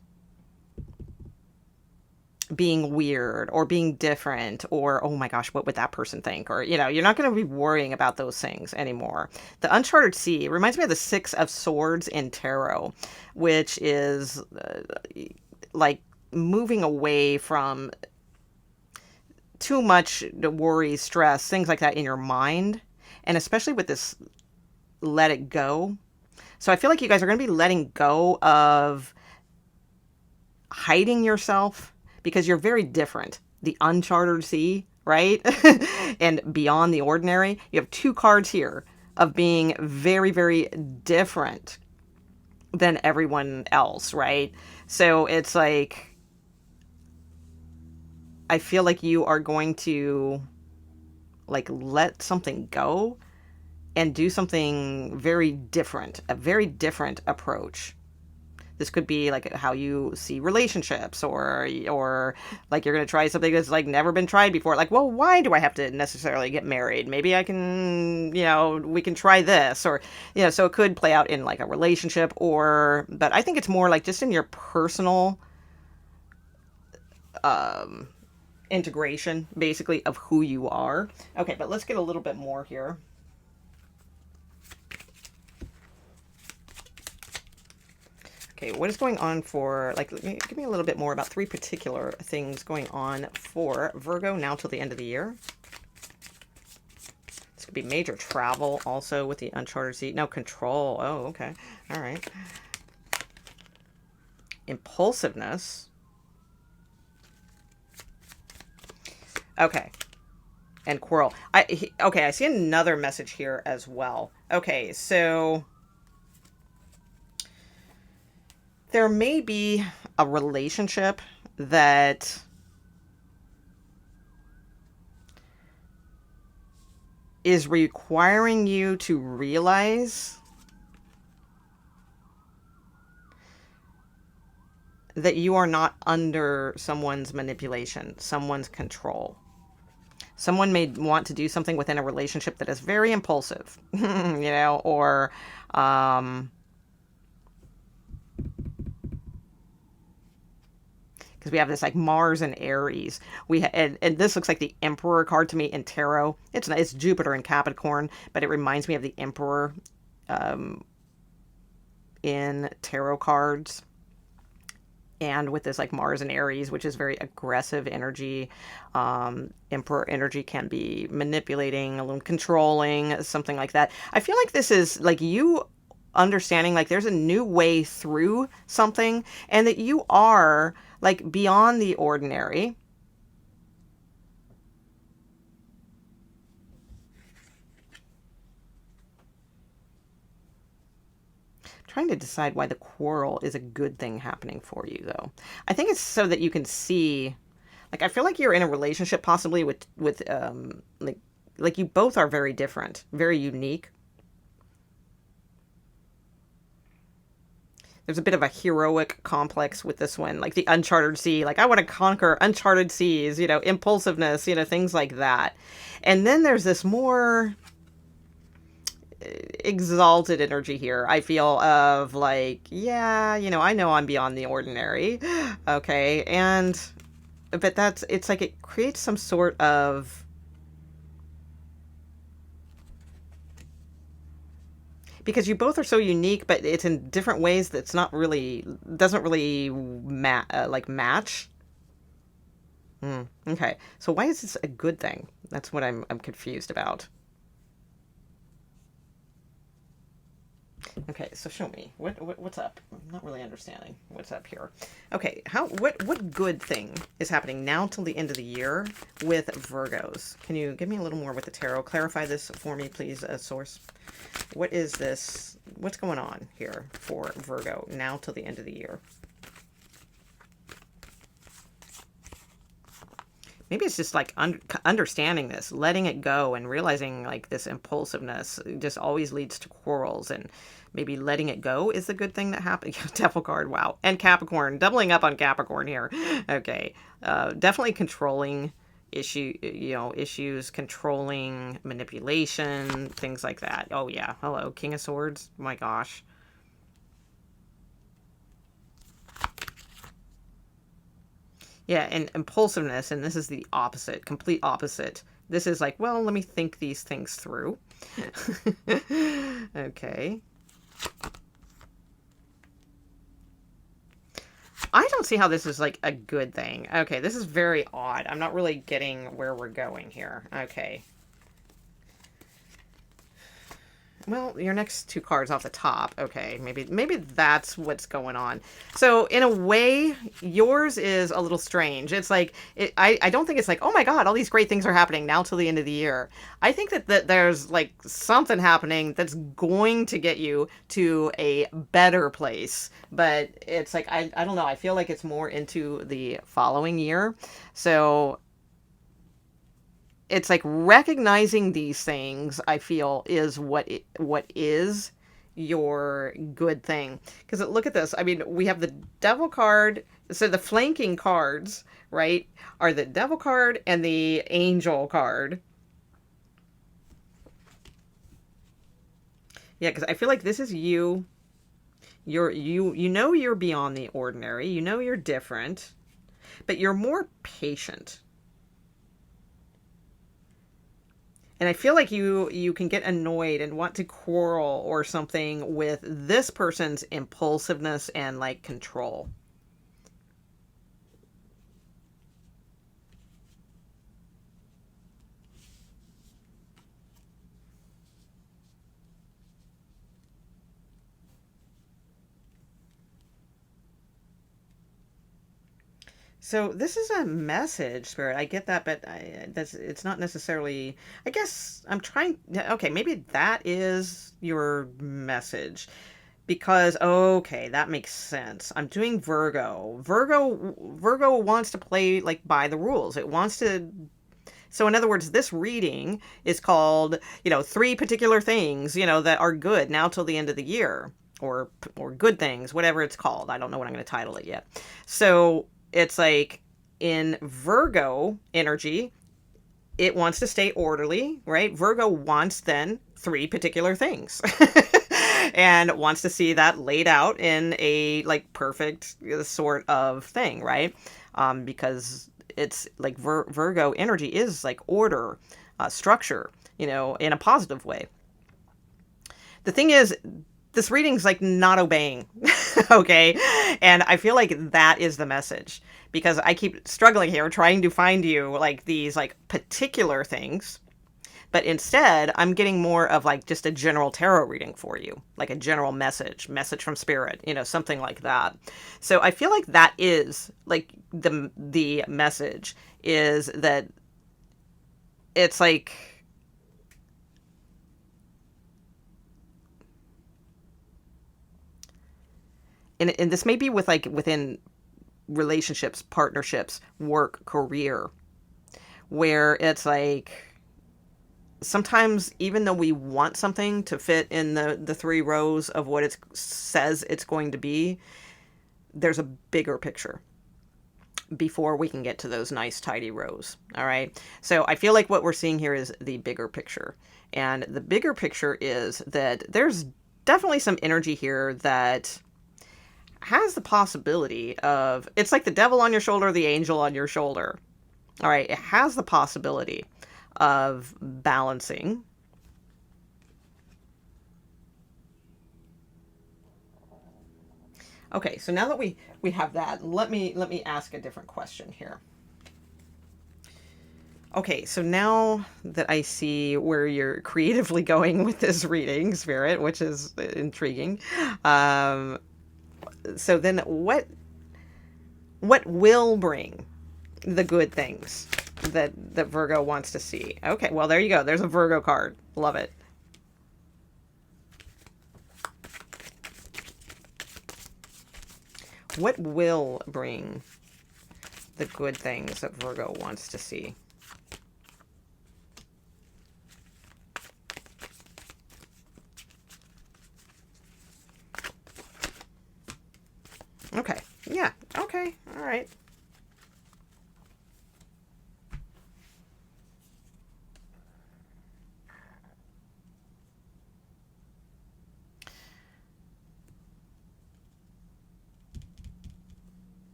being weird or being different or, oh my gosh, what would that person think? Or, you know, you're not going to be worrying about those things anymore. The uncharted sea reminds me of the 6 of Swords in tarot, which is like moving away from too much worry, stress, things like that in your mind. And especially with this let it go. So I feel like you guys are going to be letting go of hiding yourself because you're very different. The uncharted sea, right? And beyond the ordinary. You have 2 cards here of being very, very different than everyone else, right? So it's like, I feel like you are going to, like, let something go and do something very different, a very different approach. This could be like how you see relationships, or like you're going to try something that's like never been tried before. Like, well, why do I have to necessarily get married? Maybe I can, you know, we can try this, or, you know, so it could play out in like a relationship, or, but I think it's more like just in your personal integration, basically, of who you are. Okay, but let's get a little bit more here. Okay, what is going on for, like, give me a little bit more about 3 particular things going on for Virgo now till the end of the year. This could be major travel also with the uncharted sea. No, control. Oh, okay. All right. Impulsiveness. Okay. And quarrel. Okay, I see another message here as well. Okay, so there may be a relationship that is requiring you to realize that you are not under someone's manipulation, someone's control. Someone may want to do something within a relationship that is very impulsive, you know, or because we have this like Mars and Aries. And this looks like the Emperor card to me in tarot. It's Jupiter in Capricorn, but it reminds me of the Emperor in tarot cards. And with this like Mars and Aries, which is very aggressive energy, Emperor energy can be manipulating, a little controlling, something like that. I feel like this is like you understanding like there's a new way through something, and that you are like beyond the ordinary. Trying to decide why the quarrel is a good thing happening for you, though. I think it's so that you can see, like, I feel like you're in a relationship possibly with like you both are very different, very unique. there's a bit of a heroic complex with this one, like the uncharted sea, like I want to conquer uncharted seas, impulsiveness, things like that. And then there's this more exalted energy here, I feel, of like, yeah, I know I'm beyond the ordinary. Okay. But it's like it creates some sort of, because you both are so unique, but it's in different ways that's not really, doesn't really match. Okay. So why is this a good thing? That's what I'm confused about. Okay, so show me what's up. I'm not really understanding what's up here. Okay, what good thing is happening now till the end of the year with Virgos? Can you give me a little more with the tarot? Clarify this for me, please, source. What is this? What's going on here for Virgo now till the end of the year? Maybe it's just like understanding this, letting it go, and realizing like this impulsiveness just always leads to quarrels, and maybe letting it go is the good thing that happened. Devil card, wow. And Capricorn, doubling up on Capricorn here. Okay, definitely controlling issues, controlling manipulation, things like that. Oh yeah, hello, King of Swords. My gosh. Yeah, and impulsiveness, and this is the opposite, complete opposite. This is like, well, let me think these things through. Okay. I don't see how this is like a good thing. Okay, this is very odd. I'm not really getting where we're going here. Okay. Well, your next two cards off the top. Okay, maybe that's what's going on. So in a way, yours is a little strange. It's like, I don't think it's like, oh my God, all these great things are happening now till the end of the year. I think that there's like something happening that's going to get you to a better place. But it's like, I don't know. I feel like it's more into the following year. So it's like recognizing these things, I feel, is what is your good thing. Because look at this. I mean, we have the Devil card. So the flanking cards, right, are the Devil card and the Angel card. Yeah, because I feel like this is you. You're beyond the ordinary. You're different, but you're more patient. And I feel like you can get annoyed and want to quarrel or something with this person's impulsiveness and like control. So this is a message, Spirit. I get that, but it's not necessarily. I guess I'm trying. Okay, maybe that is your message, because okay, that makes sense. I'm doing Virgo. Virgo wants to play like by the rules. It wants to. So in other words, this reading is called, three particular things, that are good now till the end of the year, or good things, whatever it's called. I don't know what I'm going to title it yet. So it's like in Virgo energy, it wants to stay orderly, right? Virgo wants then three particular things and wants to see that laid out in a like perfect sort of thing, right? Because it's like Virgo energy is like order, structure, in a positive way. The thing is, this reading's like not obeying. Okay. And I feel like that is the message, because I keep struggling here trying to find you like these like particular things. But instead, I'm getting more of like just a general tarot reading for you, like a general message from spirit, something like that. So I feel like that is like the message is that it's like, and this may be with like within relationships, partnerships, work, career, where it's like sometimes even though we want something to fit in the three rows of what it says it's going to be, there's a bigger picture before we can get to those nice tidy rows. All right. So I feel like what we're seeing here is the bigger picture. And the bigger picture is that there's definitely some energy here that has the possibility of, it's like the devil on your shoulder, the angel on your shoulder. All right. It has the possibility of balancing. Okay, so now that we have that, let me ask a different question here. Okay, so now that I see where you're creatively going with this reading, Spirit, which is intriguing. So then what will bring the good things that Virgo wants to see? Okay, well, there you go. There's a Virgo card. Love it. What will bring the good things that Virgo wants to see? Okay. Yeah. Okay. All right.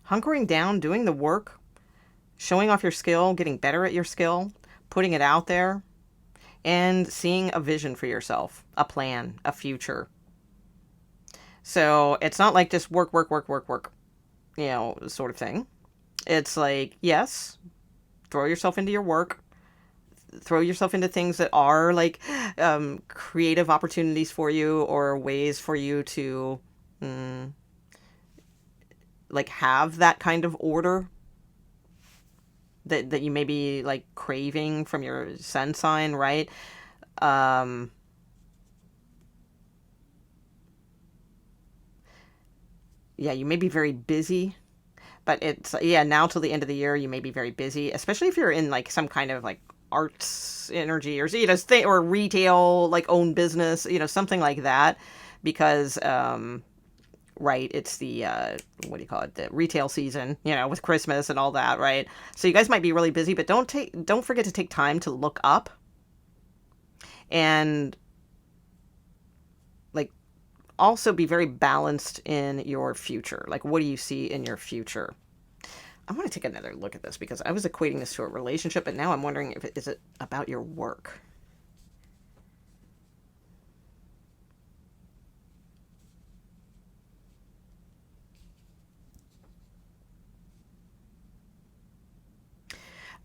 Hunkering down, doing the work, showing off your skill, getting better at your skill, putting it out there, and seeing a vision for yourself, a plan, a future. So it's not like just work, sort of thing. It's like, yes, throw yourself into your work, throw yourself into things that are like creative opportunities for you or ways for you to like have that kind of order that you may be like craving from your sun sign, right? Yeah, you may be very busy, but it's, yeah, now till the end of the year, you may be very busy, especially if you're in like some kind of like arts energy or, or retail, like own business, something like that, because, right, it's the, what do you call it? The retail season, with Christmas and all that, right? So you guys might be really busy, but don't forget to take time to look up and like also be very balanced in your future. Like, what do you see in your future? I want to take another look at this because I was equating this to a relationship, but now I'm wondering if is it about your work?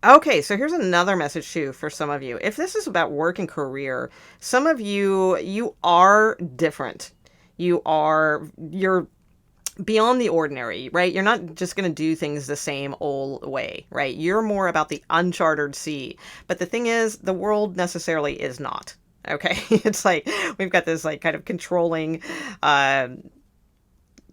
Okay, so here's another message too for some of you. If this is about work and career, some of you are different. You're beyond the ordinary, right? You're not just going to do things the same old way, right? You're more about the uncharted sea. But the thing is, the world necessarily is not. Okay, it's like we've got this like kind of controlling,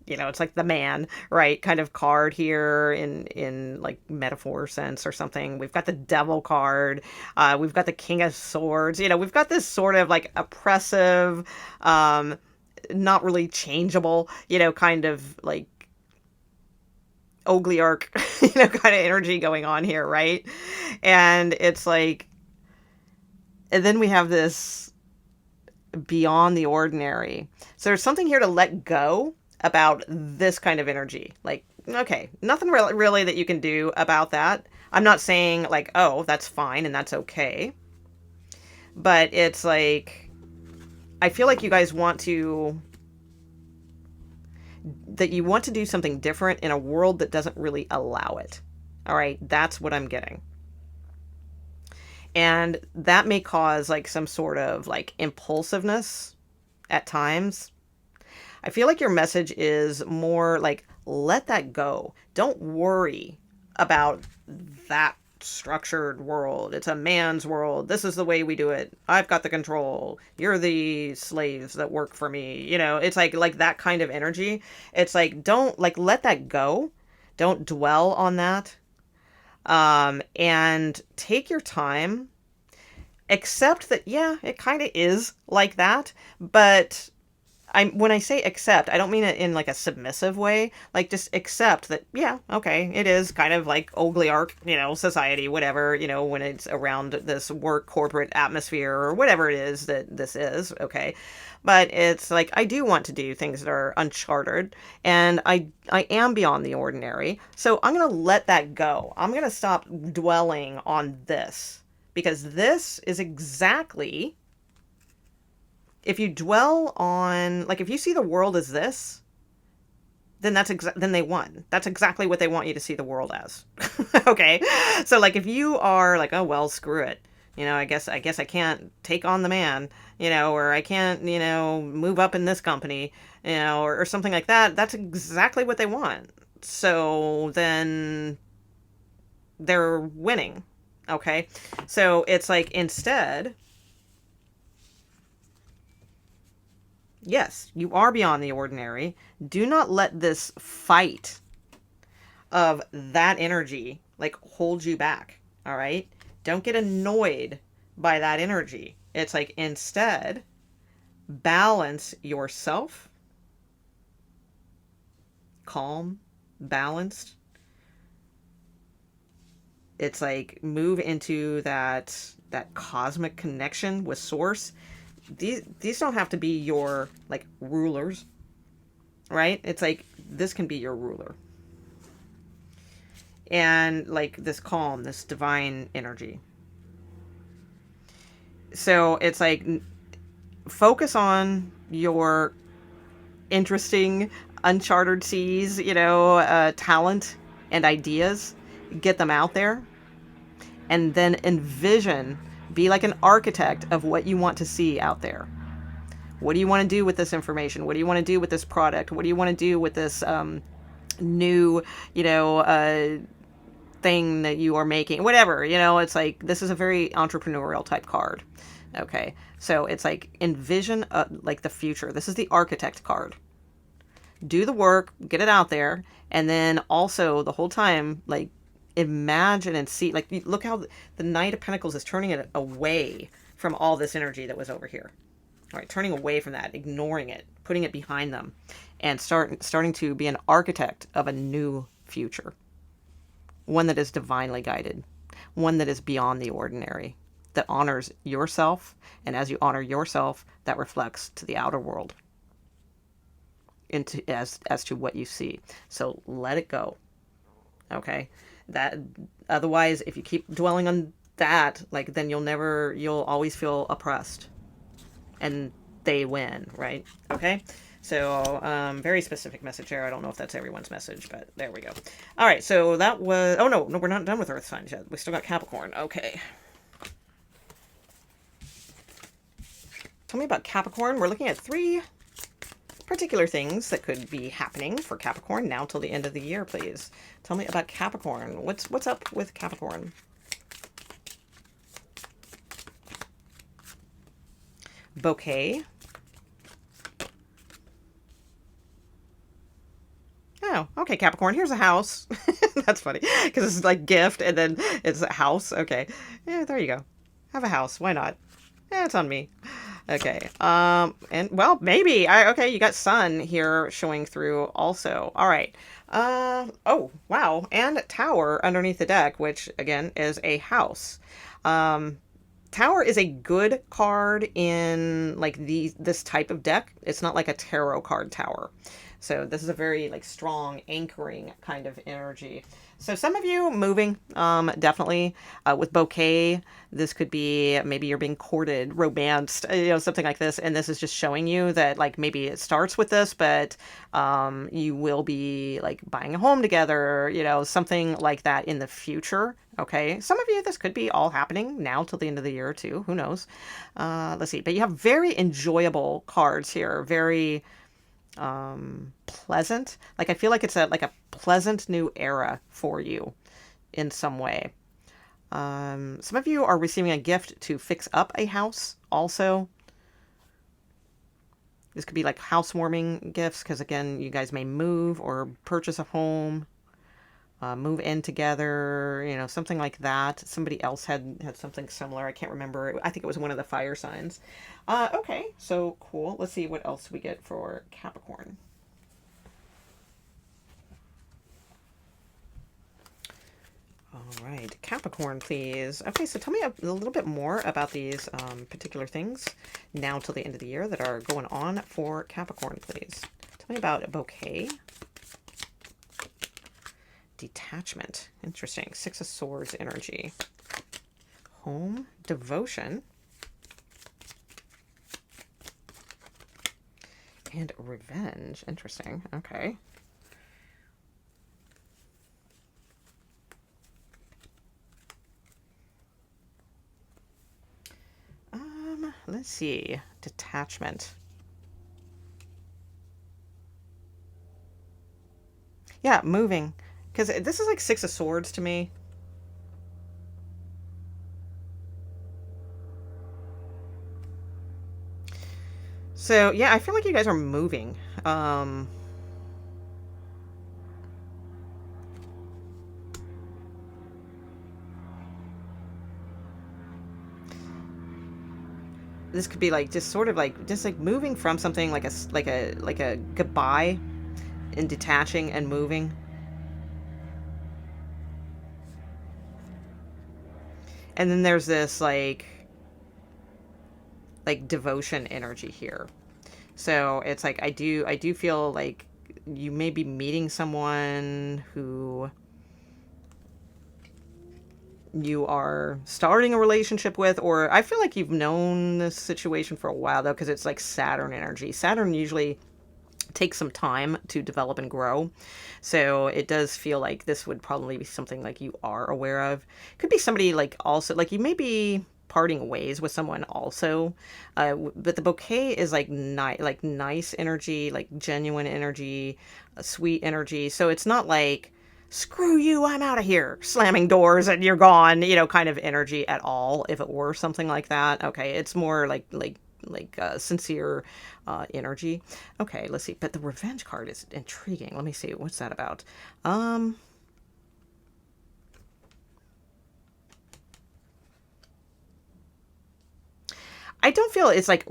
it's like the man, right, kind of card here in like metaphor sense or something. We've got the devil card. We've got the king of swords. We've got this sort of like oppressive, not really changeable, kind of like Ogliarch, kind of energy going on here, right? And it's like, and then we have this beyond the ordinary. So there's something here to let go about this kind of energy. Like, okay, nothing really that you can do about that. I'm not saying like, oh, that's fine and that's okay. But it's like, I feel like you guys want to do something different in a world that doesn't really allow it. All right, that's what I'm getting. And that may cause like some sort of like impulsiveness at times. I feel like your message is more like, let that go. Don't worry about that structured world. It's a man's world. This is the way we do it. I've got the control. You're the slaves that work for me. It's like that kind of energy. It's like, don't like let that go. Don't dwell on that. And take your time. Accept that, yeah, it kind of is like that, but when I say accept, I don't mean it in like a submissive way. Like, just accept that, yeah, okay, it is kind of like oligarch, society, whatever, when it's around this work corporate atmosphere or whatever it is that this is, okay. But it's like, I do want to do things that are uncharted, and I am beyond the ordinary. So I'm going to let that go. I'm going to stop dwelling on this, because this is exactly, if you dwell on, like, if you see the world as this, then then they won. That's exactly what they want you to see the world as. Okay. So like, if you are like, oh, well, screw it. I guess I can't take on the man, or I can't, move up in this company, or something like that. That's exactly what they want. So then they're winning. Okay. So it's like, instead, yes, you are beyond the ordinary. Do not let this fight of that energy like hold you back. All right? Don't get annoyed by that energy. It's like, instead, balance yourself. Calm, balanced. It's like, move into that cosmic connection with source. These don't have to be your like rulers, right? It's like, this can be your ruler, and like this calm, this divine energy. So it's like, focus on your interesting uncharted seas, talent and ideas. Get them out there, and then envision, be like an architect of what you want to see out there. What do you want to do with this information? What do you want to do with this product? What do you want to do with this new, thing that you are making? Whatever, it's like, this is a very entrepreneurial type card. Okay. So it's like, envision like the future. This is the architect card. Do the work, get it out there. And then also the whole time, like, imagine and see, like, look how the Knight of Pentacles is turning it away from all this energy that was over here. All right, turning away from that, ignoring it, putting it behind them, and starting to be an architect of a new future. One that is divinely guided, one that is beyond the ordinary, that honors yourself, and as you honor yourself, that reflects to the outer world, into as to what you see. So let it go. Okay? That, otherwise, if you keep dwelling on that, like, then you'll always feel oppressed, and they win, right? Okay. So very specific message here. I don't know if that's everyone's message, but there we go. All right. So that was, oh no, we're not done with Earth signs yet. We still got Capricorn. Okay. Tell me about Capricorn. We're looking at 3 particular things that could be happening for Capricorn now till the end of the year, please. Tell me about Capricorn. What's up with Capricorn? Bouquet. Oh, okay, Capricorn. Here's a house. That's funny, because it's like gift, and then it's a house. Okay. Yeah, there you go. Have a house. Why not? Yeah, it's on me. Okay. And well, maybe. Okay, you got Sun here showing through also. All right. Oh, wow. And Tower underneath the deck, which again is a house. Tower is a good card in like this type of deck. It's not like a tarot card Tower. So this is a very like strong anchoring kind of energy. So some of you moving, definitely with Bouquet. This could be maybe you're being courted, romanced, something like this. And this is just showing you that like maybe it starts with this, but you will be like buying a home together, something like that in the future. Okay. Some of you, this could be all happening now till the end of the year too. Who knows? Let's see. But you have very enjoyable cards here. Very pleasant. Like, I feel like it's a pleasant new era for you in some way. Some of you are receiving a gift to fix up a house also. This could be like housewarming gifts, because again, you guys may move or purchase a home. move in together, you know, something like that. Somebody else had something similar. I can't remember. I think it was one of the fire signs. Okay, so cool. Let's see what else we get for Capricorn. All right, Capricorn, please. Okay, so tell me a little bit more about these particular things now till the end of the year that are going on for Capricorn, please. Tell me about a bouquet. Detachment. Interesting. Six of Swords energy. Home. Devotion. And revenge. Interesting. Okay. Let's see. Detachment. Yeah, moving. Because this is like Six of Swords to me. So, yeah, I feel like you guys are moving. This could be like just sort of like just like moving from something like a goodbye and detaching and moving. And then there's this like devotion energy here. So it's like I do feel like you may be meeting someone who you are starting a relationship with, or I feel like you've known this situation for a while though, because it's like Saturn energy. Saturn usually takes some time to develop and grow. So it does feel like this would probably be something like you are aware of. Could be somebody like also like you may be parting ways with someone also, but the bouquet is like nice energy, like genuine energy, sweet energy. So it's not like screw you, I'm out of here, slamming doors and you're gone, you know, kind of energy at all. If it were something like that, okay, it's more like sincere energy. Okay, let's see. But the revenge card is intriguing. Let me see. What's that about? I don't feel it's like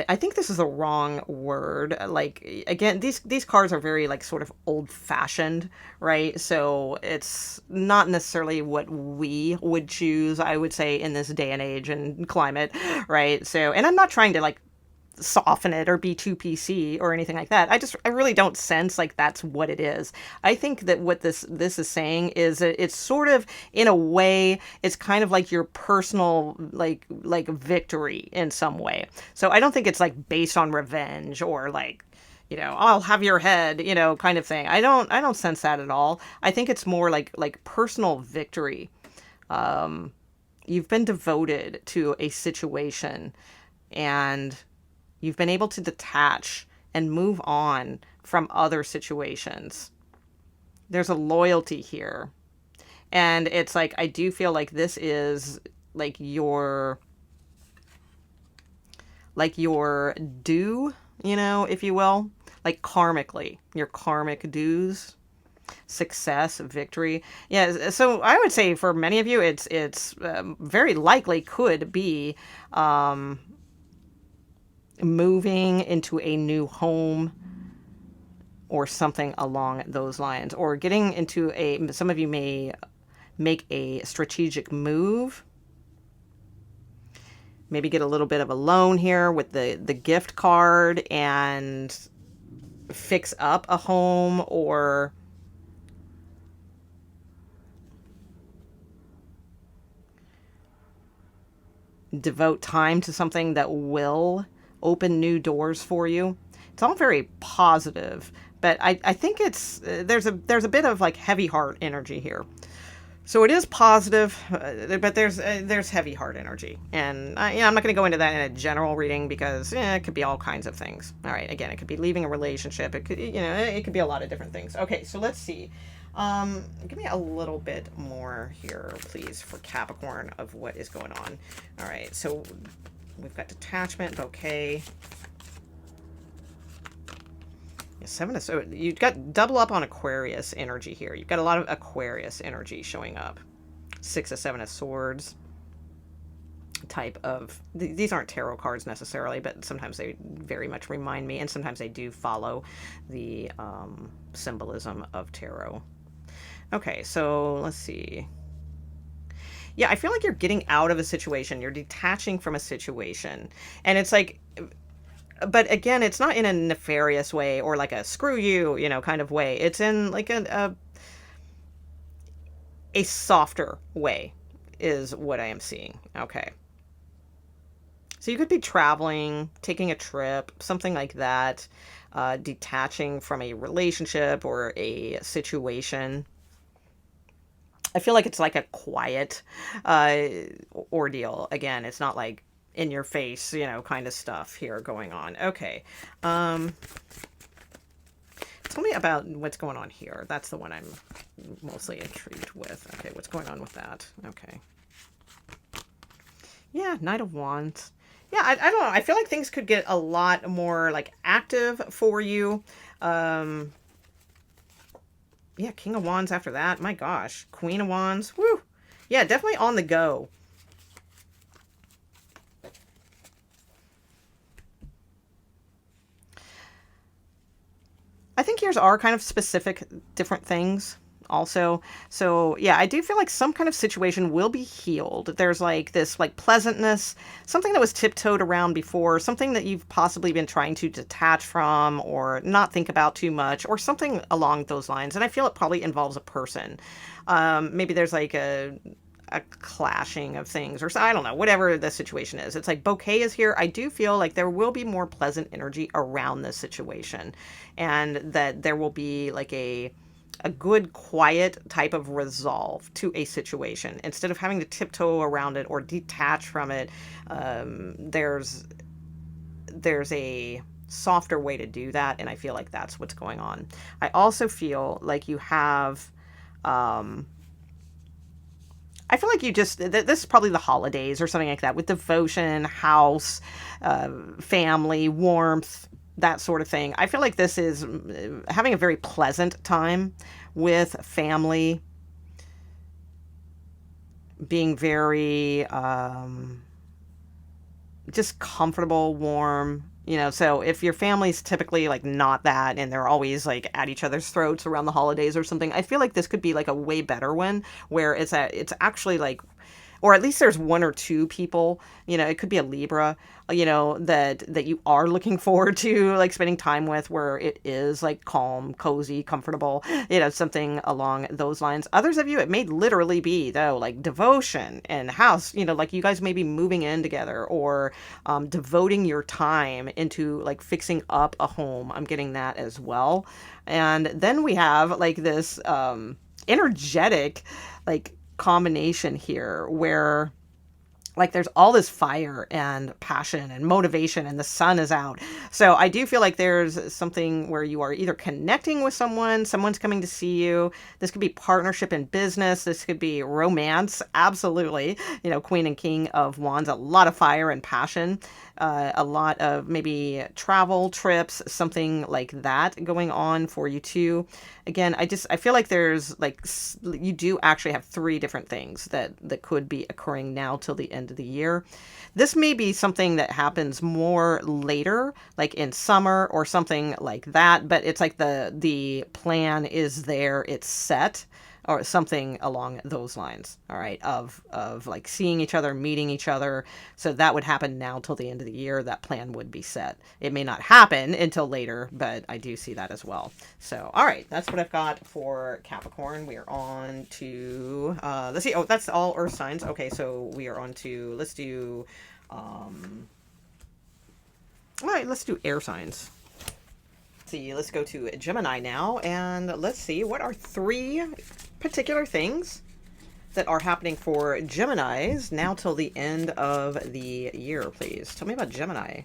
I think this is the wrong word. Like again, these cards are very like sort of old fashioned, right? So it's not necessarily what we would choose, I would say, in this day and age and climate, right? So, and I'm not trying to like soften it or be too PC or anything like that. I really don't sense like that's what it is. I think that what this is saying is that it's sort of in a way it's kind of like your personal like victory in some way. So I don't think it's like based on revenge or like, you know, I'll have your head, you know, kind of thing. I don't sense that at all. I think it's more like personal victory. You've been devoted to a situation and you've been able to detach and move on from other situations. There's a loyalty here. And it's like, I do feel like this is like your due, you know, if you will, like karmically, your karmic dues, success, victory. Yeah. So I would say for many of you, it's very likely could be, moving into a new home or something along those lines, or getting into some of you may make a strategic move, maybe get a little bit of a loan here with the gift card and fix up a home, or devote time to something that will open new doors for you. It's all very positive, but I think it's there's a bit of like heavy heart energy here. So it is positive, but there's heavy heart energy, and I'm not going to go into that in a general reading because it could be all kinds of things. All right, again, it could be leaving a relationship. It could it could be a lot of different things. Okay, so let's see. Give me a little bit more here, please, for Capricorn of what is going on. All right, so we've got detachment, bouquet, Seven of Swords. You've got double up on Aquarius energy here. You've got a lot of Aquarius energy showing up. Six of Seven of Swords type of... These aren't tarot cards necessarily, but sometimes they very much remind me, and sometimes they do follow the symbolism of tarot. Okay, so let's see. Yeah, I feel like you're getting out of a situation. You're detaching from a situation. And it's like... But again, it's not in a nefarious way or like a screw you, you know, kind of way. It's in like a softer way is what I am seeing. Okay. So you could be traveling, taking a trip, something like that, detaching from a relationship or a situation. I feel like it's like a quiet ordeal. Again, it's not like in your face, you know, kind of stuff here going on. Okay. Tell me about what's going on here. That's the one I'm mostly intrigued with. Okay, what's going on with that? Okay. Yeah, Knight of Wands. Yeah, I don't know. I feel like things could get a lot more like active for you. Yeah, King of Wands after that. My gosh. Queen of Wands. Woo. Yeah, definitely on the go. I think yours are kind of specific, different things also. So yeah, I do feel like some kind of situation will be healed. There's like this like pleasantness, something that was tiptoed around before, something that you've possibly been trying to detach from or not think about too much or something along those lines. And I feel it probably involves a person. Maybe there's like a clashing of things or I don't know, whatever the situation is. It's like bouquet is here. I do feel like there will be more pleasant energy around this situation and that there will be like a good quiet type of resolve to a situation instead of having to tiptoe around it or detach from it. There's a softer way to do that, and I feel like that's what's going on. I also feel like you have I feel like you just, this is probably the holidays or something like that with devotion, house, family, warmth, that sort of thing. I feel like this is having a very pleasant time with family, being very just comfortable, warm. You know, so if your family's typically like not that and they're always like at each other's throats around the holidays or something, I feel like this could be like a way better one where it's actually like, or at least there's one or two people, you know, it could be a Libra, you know, that you are looking forward to like spending time with where it is like calm, cozy, comfortable, you know, something along those lines. Others of you, it may literally be though, like devotion and house, you know, like you guys may be moving in together or devoting your time into like fixing up a home. I'm getting that as well. And then we have like this energetic, like combination here where like there's all this fire and passion and motivation and the sun is out. So I do feel like there's something where you are either connecting with someone, someone's coming to see you. This could be partnership in business. This could be romance. Absolutely. You know, Queen and King of Wands, a lot of fire and passion. A lot of maybe travel, trips, something like that going on for you too. Again, I feel like there's like, you do actually have three different things that could be occurring now till the end of the year. This may be something that happens more later, like in summer or something like that, but it's like the plan is there, it's set, or something along those lines, all right, of like seeing each other, meeting each other. So that would happen now till the end of the year. That plan would be set. It may not happen until later, but I do see that as well. So, all right, that's what I've got for Capricorn. We are on to, let's see. Oh, that's all Earth signs. Okay, so we are on to, let's do, all right, let's do air signs. Let's go to Gemini now, and let's see what are three particular things that are happening for Geminis now till the end of the year, please. Tell me about Gemini.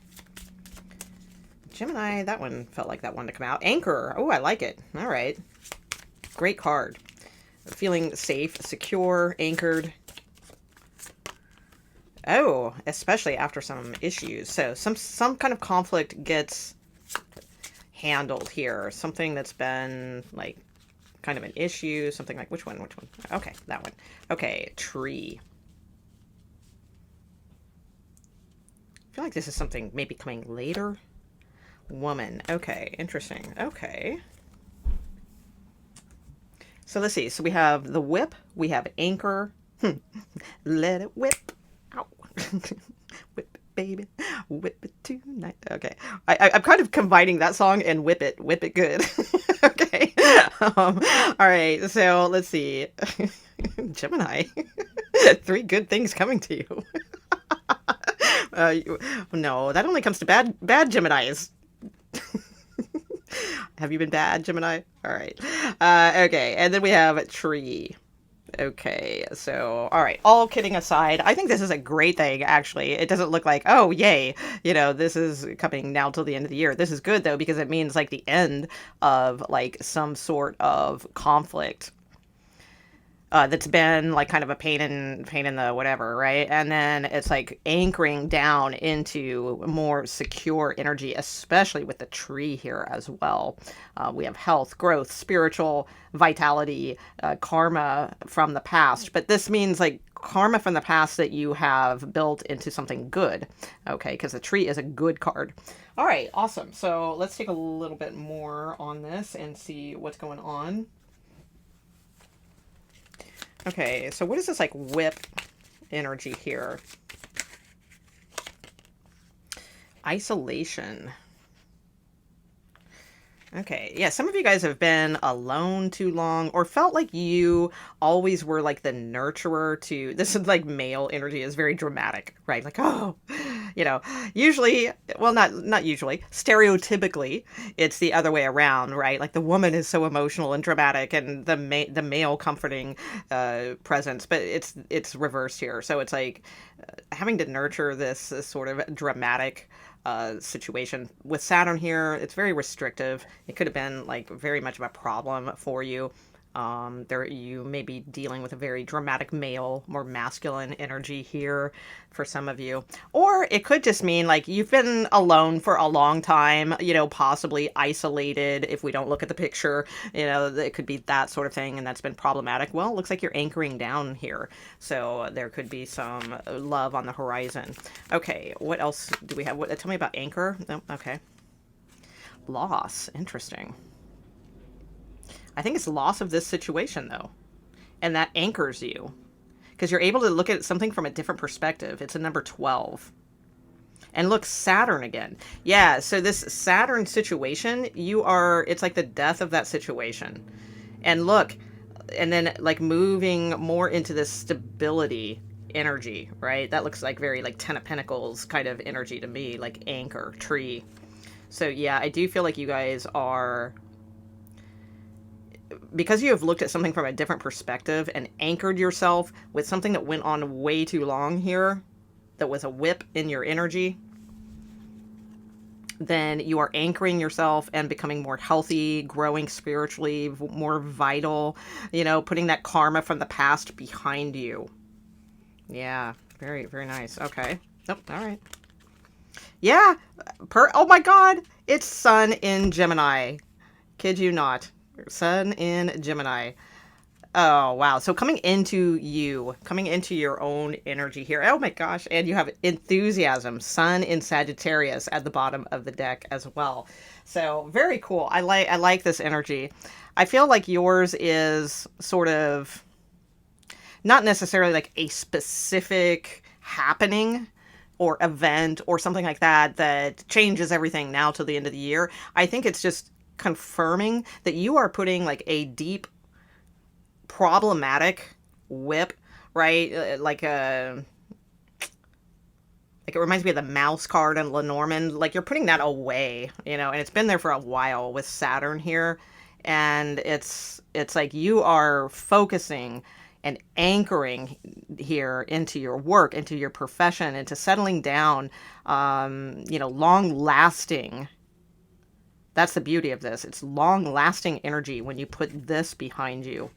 Gemini, that one felt like that one to come out. Anchor. Oh, I like it. All right. Great card. Feeling safe, secure, anchored. Oh, especially after some issues. So some kind of conflict gets handled here? Something that's been like kind of an issue, something like, which one? Okay, that one. Okay, tree. I feel like this is something maybe coming later. Woman. Okay, interesting. Okay. So let's see. So we have the whip, we have anchor. Let it whip. Ow. Whip it, baby. Whip it tonight. Okay. I'm kind of combining that song and whip it good. Okay. All right. So let's see. Gemini. 3 good things coming to you. No, that only comes to bad Geminis. Have you been bad, Gemini? All right. Okay, and then we have tree. Okay, so, all right, all kidding aside, I think this is a great thing, actually. It doesn't look like, oh, yay, this is coming now till the end of the year. This is good, though, because it means, like, the end of, like, some sort of conflict. That's been like kind of a pain in the whatever, right? And then it's like anchoring down into more secure energy, especially with the tree here as well. We have health, growth, spiritual vitality, karma from the past. But this means like karma from the past that you have built into something good, okay? Because the tree is a good card. All right, awesome. So let's take a little bit more on this and see what's going on. Okay, so what is this like whip energy here? Isolation. Okay, yeah, some of you guys have been alone too long or felt like you always were like the nurturer to, this is like male energy is very dramatic, right? Like, oh, usually, well, not usually, stereotypically, it's the other way around, right? Like the woman is so emotional and dramatic and the male comforting presence, but it's reversed here. So it's like having to nurture this sort of dramatic situation. With Saturn here, it's very restrictive. It could have been like very much of a problem for you. You may be dealing with a very dramatic male, more masculine energy here for some of you. Or it could just mean like you've been alone for a long time, possibly isolated if we don't look at the picture. It could be that sort of thing, and that's been problematic. Well, it looks like you're anchoring down here. So there could be some love on the horizon. Okay, what else do we have? Tell me about anchor. Oh, okay. Loss. Interesting. I think it's loss of this situation, though. And that anchors you. Because you're able to look at something from a different perspective. It's a number 12. And look, Saturn again. Yeah, so this Saturn situation, it's like the death of that situation. And look, and then like moving more into this stability energy, right? That looks like very like Ten of Pentacles kind of energy to me, like anchor, tree. So yeah, I do feel like you guys are, because you have looked at something from a different perspective and anchored yourself with something that went on way too long here, that was a whip in your energy, then you are anchoring yourself and becoming more healthy, growing spiritually, more vital, putting that karma from the past behind you. Yeah, very, very nice. Okay. Oh, all right. Yeah. Oh my God. It's Sun in Gemini. Kid you not. Sun in Gemini. Oh, wow. So coming into your own energy here. Oh my gosh. And you have enthusiasm. Sun in Sagittarius at the bottom of the deck as well. So very cool. I like this energy. I feel like yours is sort of not necessarily like a specific happening or event or something like that changes everything now till the end of the year. I think it's just confirming that you are putting like a deep problematic whip, right? Like it reminds me of the mouse card in Lenormand. Like you're putting that away, and it's been there for a while with Saturn here. And it's like you are focusing and anchoring here into your work, into your profession, into settling down, long lasting. That's the beauty of this. It's long-lasting energy when you put this behind you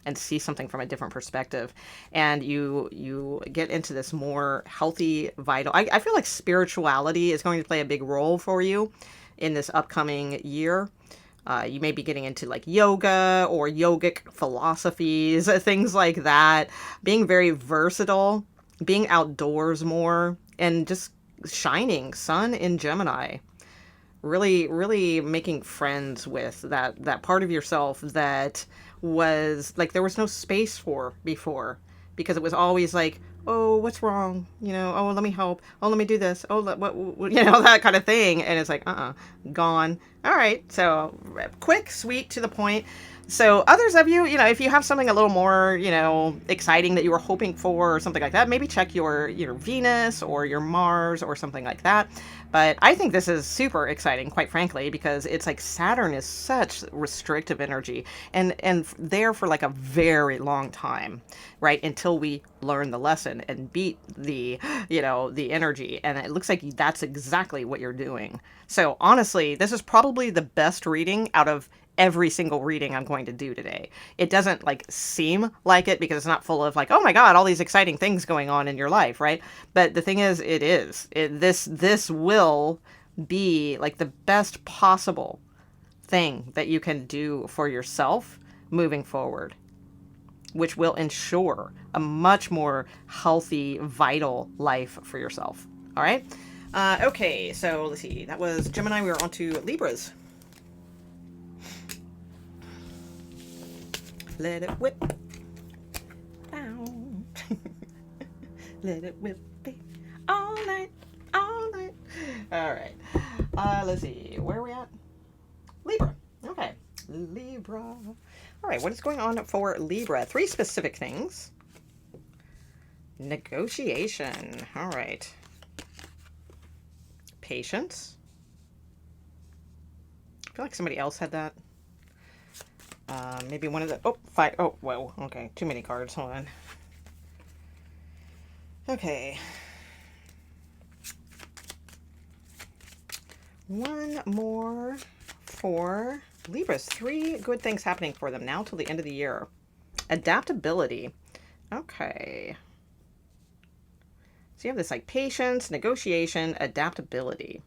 and see something from a different perspective. And you get into this more healthy, vital... I feel like spirituality is going to play a big role for you in this upcoming year. You may be getting into like yoga or yogic philosophies, things like that. Being very versatile, being outdoors more, and just shining. Sun in Gemini. Really, really making friends with that part of yourself that was like there was no space for before, because it was always like, oh, what's wrong? You know, oh, let me help. Oh, let me do this. Oh, what you know, that kind of thing. And it's like, gone. All right. So quick, sweet, to the point. So others of you, you know, if you have something a little more, you know, exciting that you were hoping for or something like that, maybe check your Venus or your Mars or something like that. But I think this is super exciting, quite frankly, because it's like Saturn is such restrictive energy and there for like a very long time, right? Until we learn the lesson and beat the, you know, the energy. And it looks like that's exactly what you're doing. So honestly, this is probably the best reading out of every single reading I'm going to do today. It doesn't like seem like it because it's not full of like, oh my God, all these exciting things going on in your life, right? But the thing is, it is. This will be like the best possible thing that you can do for yourself moving forward, which will ensure a much more healthy, vital life for yourself. All right? Okay, so let's see. That was Gemini. We were on to Libras. Let it whip down. Let it whip all night, all night. All right. Let's see. Where are we at? Libra. Okay. Libra. All right. What is going on for Libra? 3 specific things. Negotiation. All right. Patience. I feel like somebody else had that. Maybe one of the... Oh, 5. Oh, whoa. Okay. Too many cards. Hold on. Okay. One more for Libras. 3 good things happening for them now till the end of the year. Adaptability. Okay. So you have this like patience, negotiation, adaptability.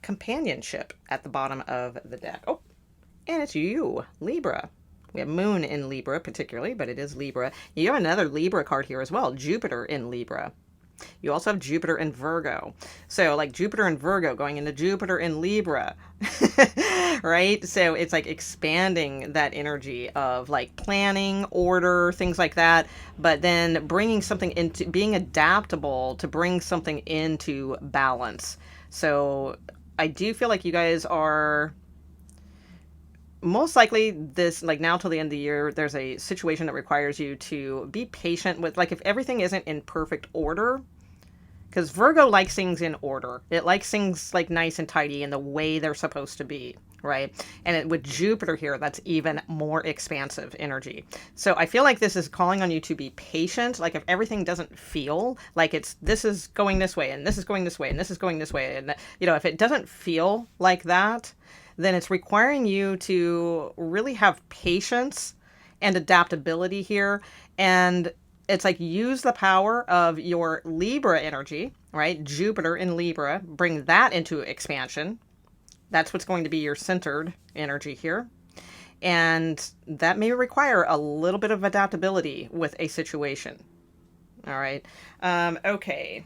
Companionship at the bottom of the deck. Oh, and it's you, Libra. We have Moon in Libra particularly, but it is Libra. You have another Libra card here as well, Jupiter in Libra. You also have Jupiter in Virgo. So like Jupiter in Virgo going into Jupiter in Libra, right? So it's like expanding that energy of like planning, order, things like that, but then bringing something into being adaptable to bring something into balance. So I do feel like you guys are most likely this, like now till the end of the year, there's a situation that requires you to be patient with, like if everything isn't in perfect order, because Virgo likes things in order. It likes things like nice and tidy in the way they're supposed to be, right? And with Jupiter here, that's even more expansive energy. So I feel like this is calling on you to be patient. Like if everything doesn't feel like it's, this is going this way, and this is going this way, and this is going this way, and you know, if it doesn't feel like that, then it's requiring you to really have patience and adaptability here. And it's like use the power of your Libra energy, right? Jupiter in Libra, bring that into expansion. That's what's going to be your centered energy here. And that may require a little bit of adaptability with a situation. All right. Okay.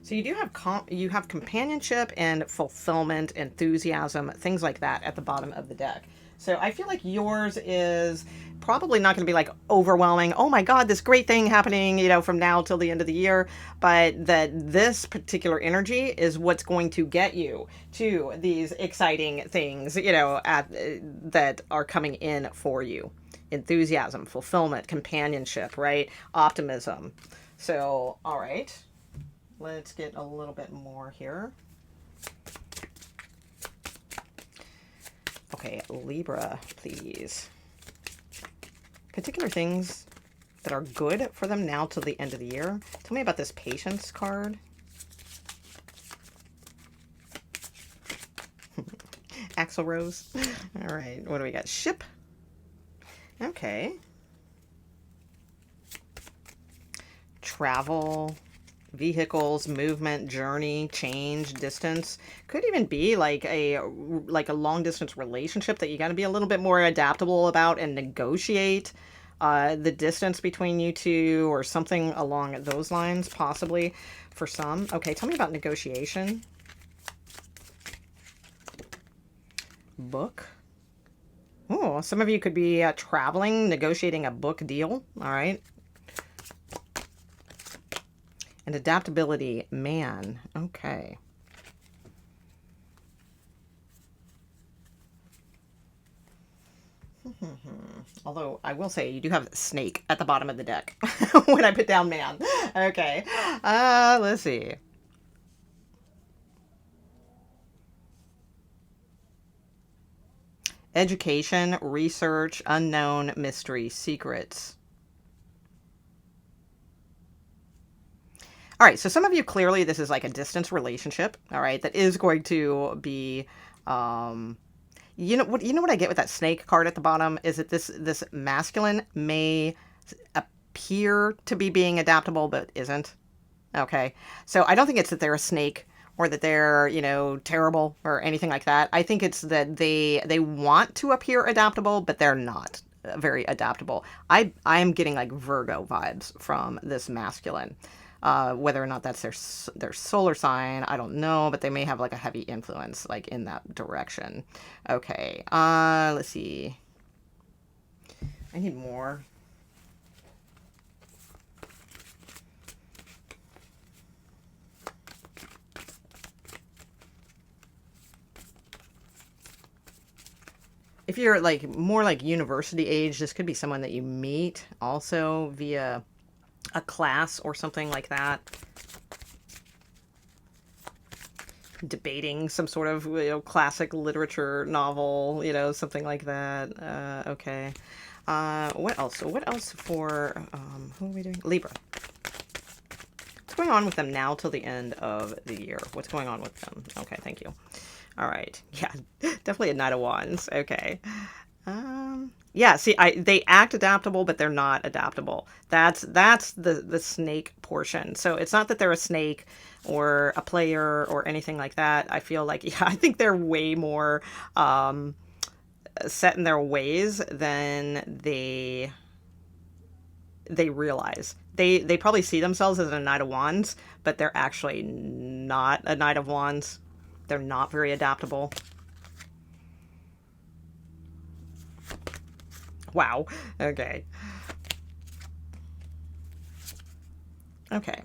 So you do have you have companionship and fulfillment, enthusiasm, things like that at the bottom of the deck. So I feel like yours is probably not going to be like overwhelming. Oh my God, this great thing happening, you know, from now till the end of the year. But that this particular energy is what's going to get you to these exciting things, you know, that are coming in for you. Enthusiasm, fulfillment, companionship, right? Optimism. So, all right. Let's get a little bit more here. Okay, Libra, please. Particular things that are good for them now till the end of the year. Tell me about this patience card. Axl Rose. All right, what do we got? Ship. Okay. Travel. Vehicles, movement, journey, change, distance. Could even be like a long distance relationship that you got to be a little bit more adaptable about and negotiate the distance between you two, or something along those lines, possibly for some. Okay, tell me about negotiation. Book. Oh, some of you could be traveling, negotiating a book deal. All right. And adaptability, man. Okay. Although I will say you do have snake at the bottom of the deck when I put down man. Okay. Let's see. Education, research, unknown, mystery, secrets. All right, so some of you, clearly this is like a distance relationship, all right, that is going to be, you know what I get with that snake card at the bottom is that this masculine may appear to be being adaptable, but isn't. Okay, so I don't think it's that they're a snake or that they're, terrible or anything like that. I think it's that they want to appear adaptable, but they're not very adaptable. I'm getting like Virgo vibes from this masculine. Whether or not that's their solar sign, I don't know, but they may have like a heavy influence like in that direction. Okay, let's see. I need more. If you're like more like university age, this could be someone that you meet also via a class or something like that. Debating some sort of classic literature novel, something like that. Okay. What else? So what else for who are we doing? Libra. What's going on with them now till the end of the year? What's going on with them? Okay, thank you. All right. Yeah, definitely a Knight of Wands. Okay. Yeah, see, they act adaptable, but they're not adaptable. That's the snake portion. So it's not that they're a snake or a player or anything like that. I feel like, yeah, I think they're way more set in their ways than they realize. They probably see themselves as a Knight of Wands, but they're actually not a Knight of Wands. They're not very adaptable. Wow. Okay. Okay.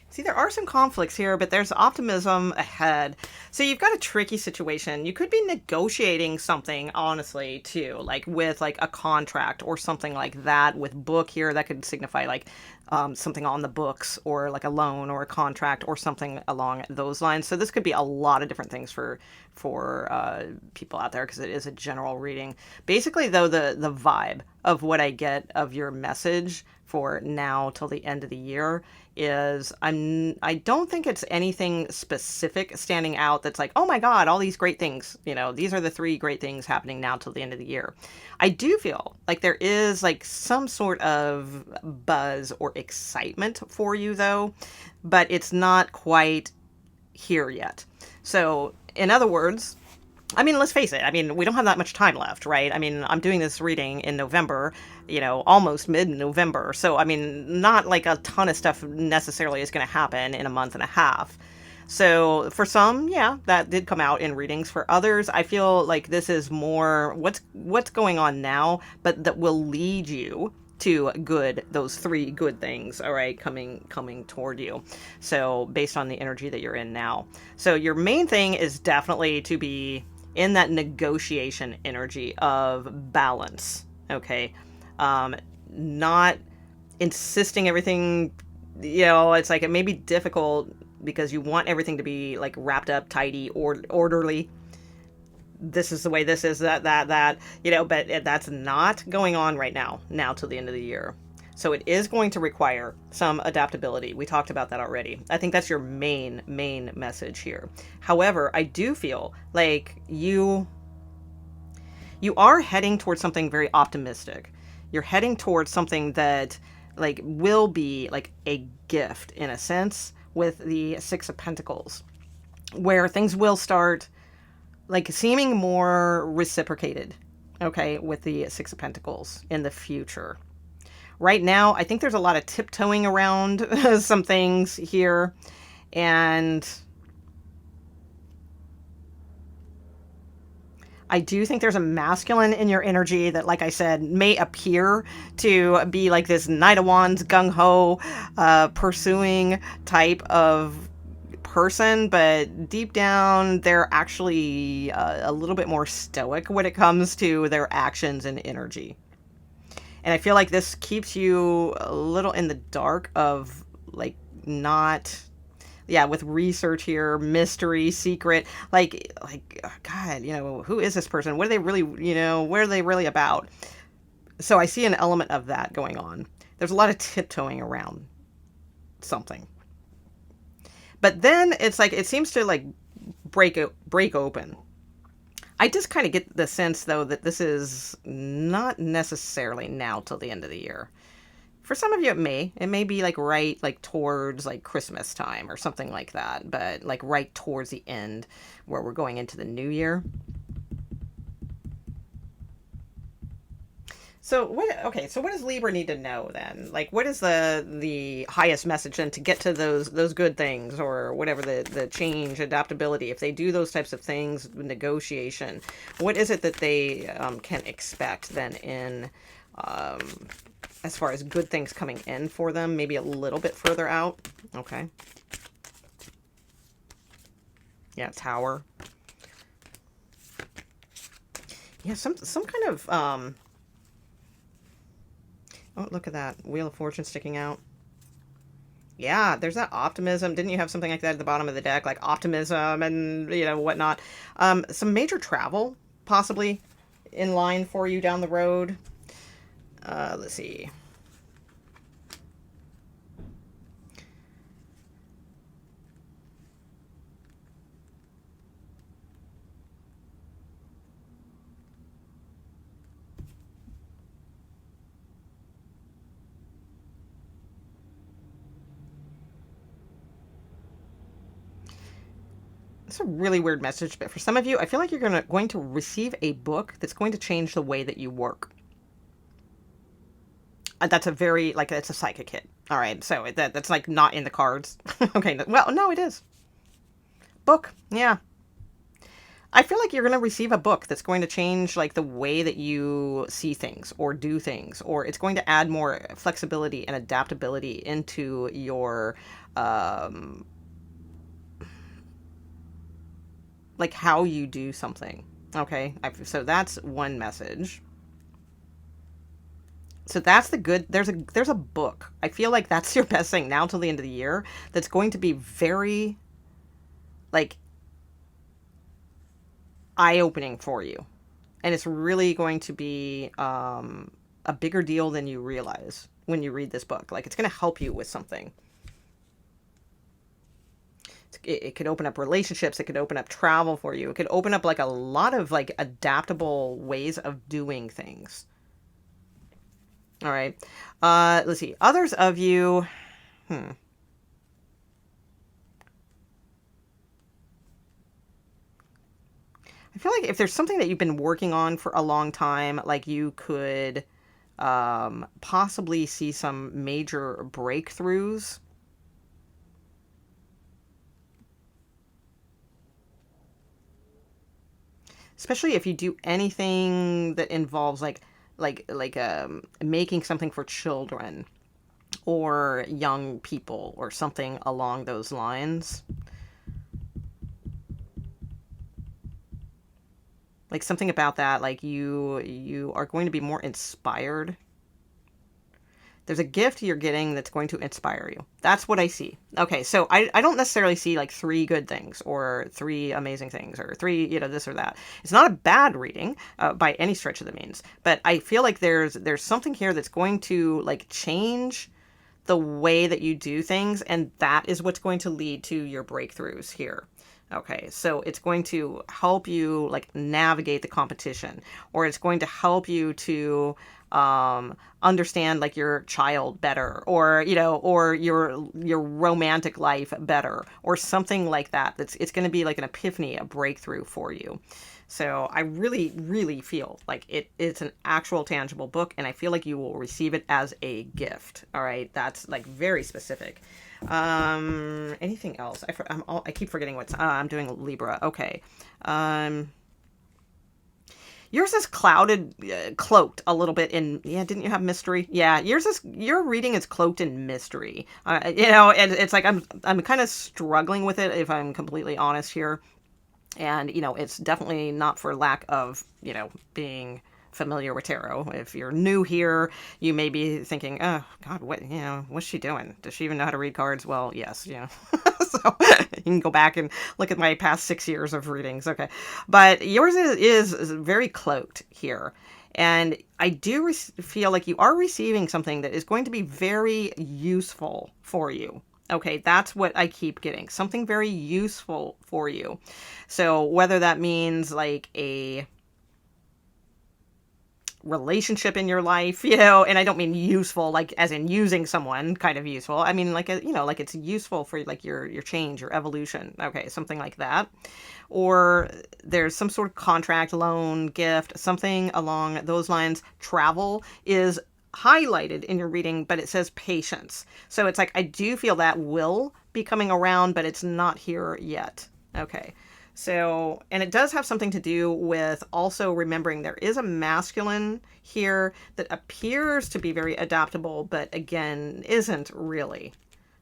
See, there are some conflicts here, but there's optimism ahead. So you've got a tricky situation. You could be negotiating something, honestly, too, like with like a contract or something like that. With book here, that could signify like something on the books, or like a loan or a contract or something along those lines. So this could be a lot of different things for people out there, because it is a general reading. Basically, though, the vibe of what I get of your message for now till the end of the year is I don't think it's anything specific standing out that's like, oh my God, all these great things, these are the 3 great things happening now till the end of the year. I do feel like there is like some sort of buzz or excitement for you though, but it's not quite here yet. So in other words, I mean, let's face it. I mean, we don't have that much time left, right? I mean, I'm doing this reading in November, almost mid-November. So, I mean, not like a ton of stuff necessarily is going to happen in a month and a half. So for some, yeah, that did come out in readings. For others, I feel like this is more what's going on now, but that will lead you to those 3 good things, all right, coming toward you. So based on the energy that you're in now. So your main thing is definitely to be in that negotiation energy of balance, okay? Not insisting everything, it's like it may be difficult because you want everything to be like wrapped up, tidy, or orderly. This is the way this is, that, but that's not going on right now till the end of the year. So it is going to require some adaptability. We talked about that already. I think that's your main message here. However, I do feel like you are heading towards something very optimistic. You're heading towards something that like will be like a gift in a sense with the Six of Pentacles, where things will start like seeming more reciprocated, okay, with the Six of Pentacles in the future. Right now, I think there's a lot of tiptoeing around some things here, and I do think there's a masculine in your energy that, like I said, may appear to be like this Knight of Wands, gung-ho, pursuing type of person, but deep down, they're actually a little bit more stoic when it comes to their actions and energy. And I feel like this keeps you a little in the dark of like not, yeah, with research here, mystery, secret, like God, you know, who is this person? What are they really, you know, what are they really about? So I see an element of that going on. There's a lot of tiptoeing around something. But then it's like, it seems to like break open. I just kind of get the sense, though, that this is not necessarily now till the end of the year. For some of you, it may. It may be like right like towards like Christmas time or something like that. But like right towards the end where we're going into the new year. So what does Libra need to know then? Like, what is the highest message then to get to those good things, or whatever, the change, adaptability? If they do those types of things, negotiation, what is it that they can expect then in as far as good things coming in for them? Maybe a little bit further out. Okay. Yeah, Tower. Yeah, some kind of oh, look at that. Wheel of Fortune sticking out. Yeah, there's that optimism. Didn't you have something like that at the bottom of the deck? Like optimism and, you know, whatnot. Some major travel, possibly, in line for you down the road. Let's see. It's a really weird message, but for some of you, I feel like you're going to receive a book that's going to change the way that you work. That's a very, like, it's a psychic hit. All right, so that's, like, not in the cards. Okay, well, no, it is. Book, yeah. I feel like you're going to receive a book that's going to change, like, the way that you see things or do things, or it's going to add more flexibility and adaptability into your, like, how you do something. Okay, so that's one message. So that's the good. There's a book. I feel like that's your best thing now till the end of the year. That's going to be very, like, eye-opening for you, and it's really going to be a bigger deal than you realize when you read this book. Like, it's going to help you with something. It could open up relationships. It could open up travel for you. It could open up like a lot of like adaptable ways of doing things. All right. Let's see. Others of you. I feel like if there's something that you've been working on for a long time, like you could possibly see some major breakthroughs. Especially if you do anything that involves like making something for children or young people or something along those lines. Like something about that, like you are going to be more inspired. There's a gift you're getting that's going to inspire you. That's what I see. Okay, so I don't necessarily see like 3 good things or 3 amazing things or 3, you know, this or that. It's not a bad reading by any stretch of the means, but I feel like there's something here that's going to like change the way that you do things, and that is what's going to lead to your breakthroughs here. Okay, so it's going to help you like navigate the competition, or it's going to help you to understand like your child better, or or your romantic life better, or something like that. It's going to be like an epiphany, a breakthrough for you. So I really, really feel like it's an actual tangible book, and I feel like you will receive it as a gift. All right, that's like very specific. Anything else? I keep forgetting what's. I'm doing Libra. Okay. Yours is clouded, cloaked a little bit in, yeah, didn't you have mystery? Yeah, your reading is cloaked in mystery. And it's like I'm kind of struggling with it, if I'm completely honest here. And, it's definitely not for lack of, being familiar with tarot. If you're new here, you may be thinking, oh, God, what's she doing? Does she even know how to read cards? Well, yes, So you can go back and look at my past 6 years of readings. Okay. But yours is very cloaked here. And I do feel like you are receiving something that is going to be very useful for you. Okay, that's what I keep getting. Something very useful for you. So whether that means like a relationship in your life, and I don't mean useful like as in using someone kind of useful. I mean like like it's useful for like your change, your evolution. Okay, something like that. Or there's some sort of contract, loan, gift, something along those lines. Travel is highlighted in your reading, but it says patience. So it's like I do feel that will be coming around, but it's not here yet. Okay. So, and it does have something to do with also remembering there is a masculine here that appears to be very adaptable, but again, isn't really.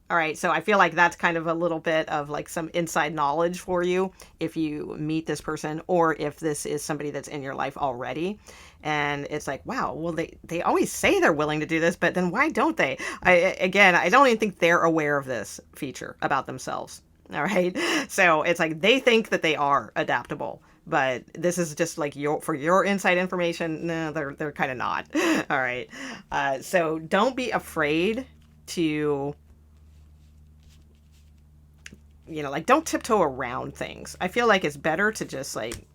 All right, so I feel like that's kind of a little bit of like some inside knowledge for you if you meet this person, or if this is somebody that's in your life already. And it's like, wow, well, they always say they're willing to do this, but then why don't they? I don't even think they're aware of this feature about themselves. All right, so it's like they think that they are adaptable, but this is just like for your inside information. No, they're kind of not. All right, so don't be afraid to, like, don't tiptoe around things. I feel like it's better to just like,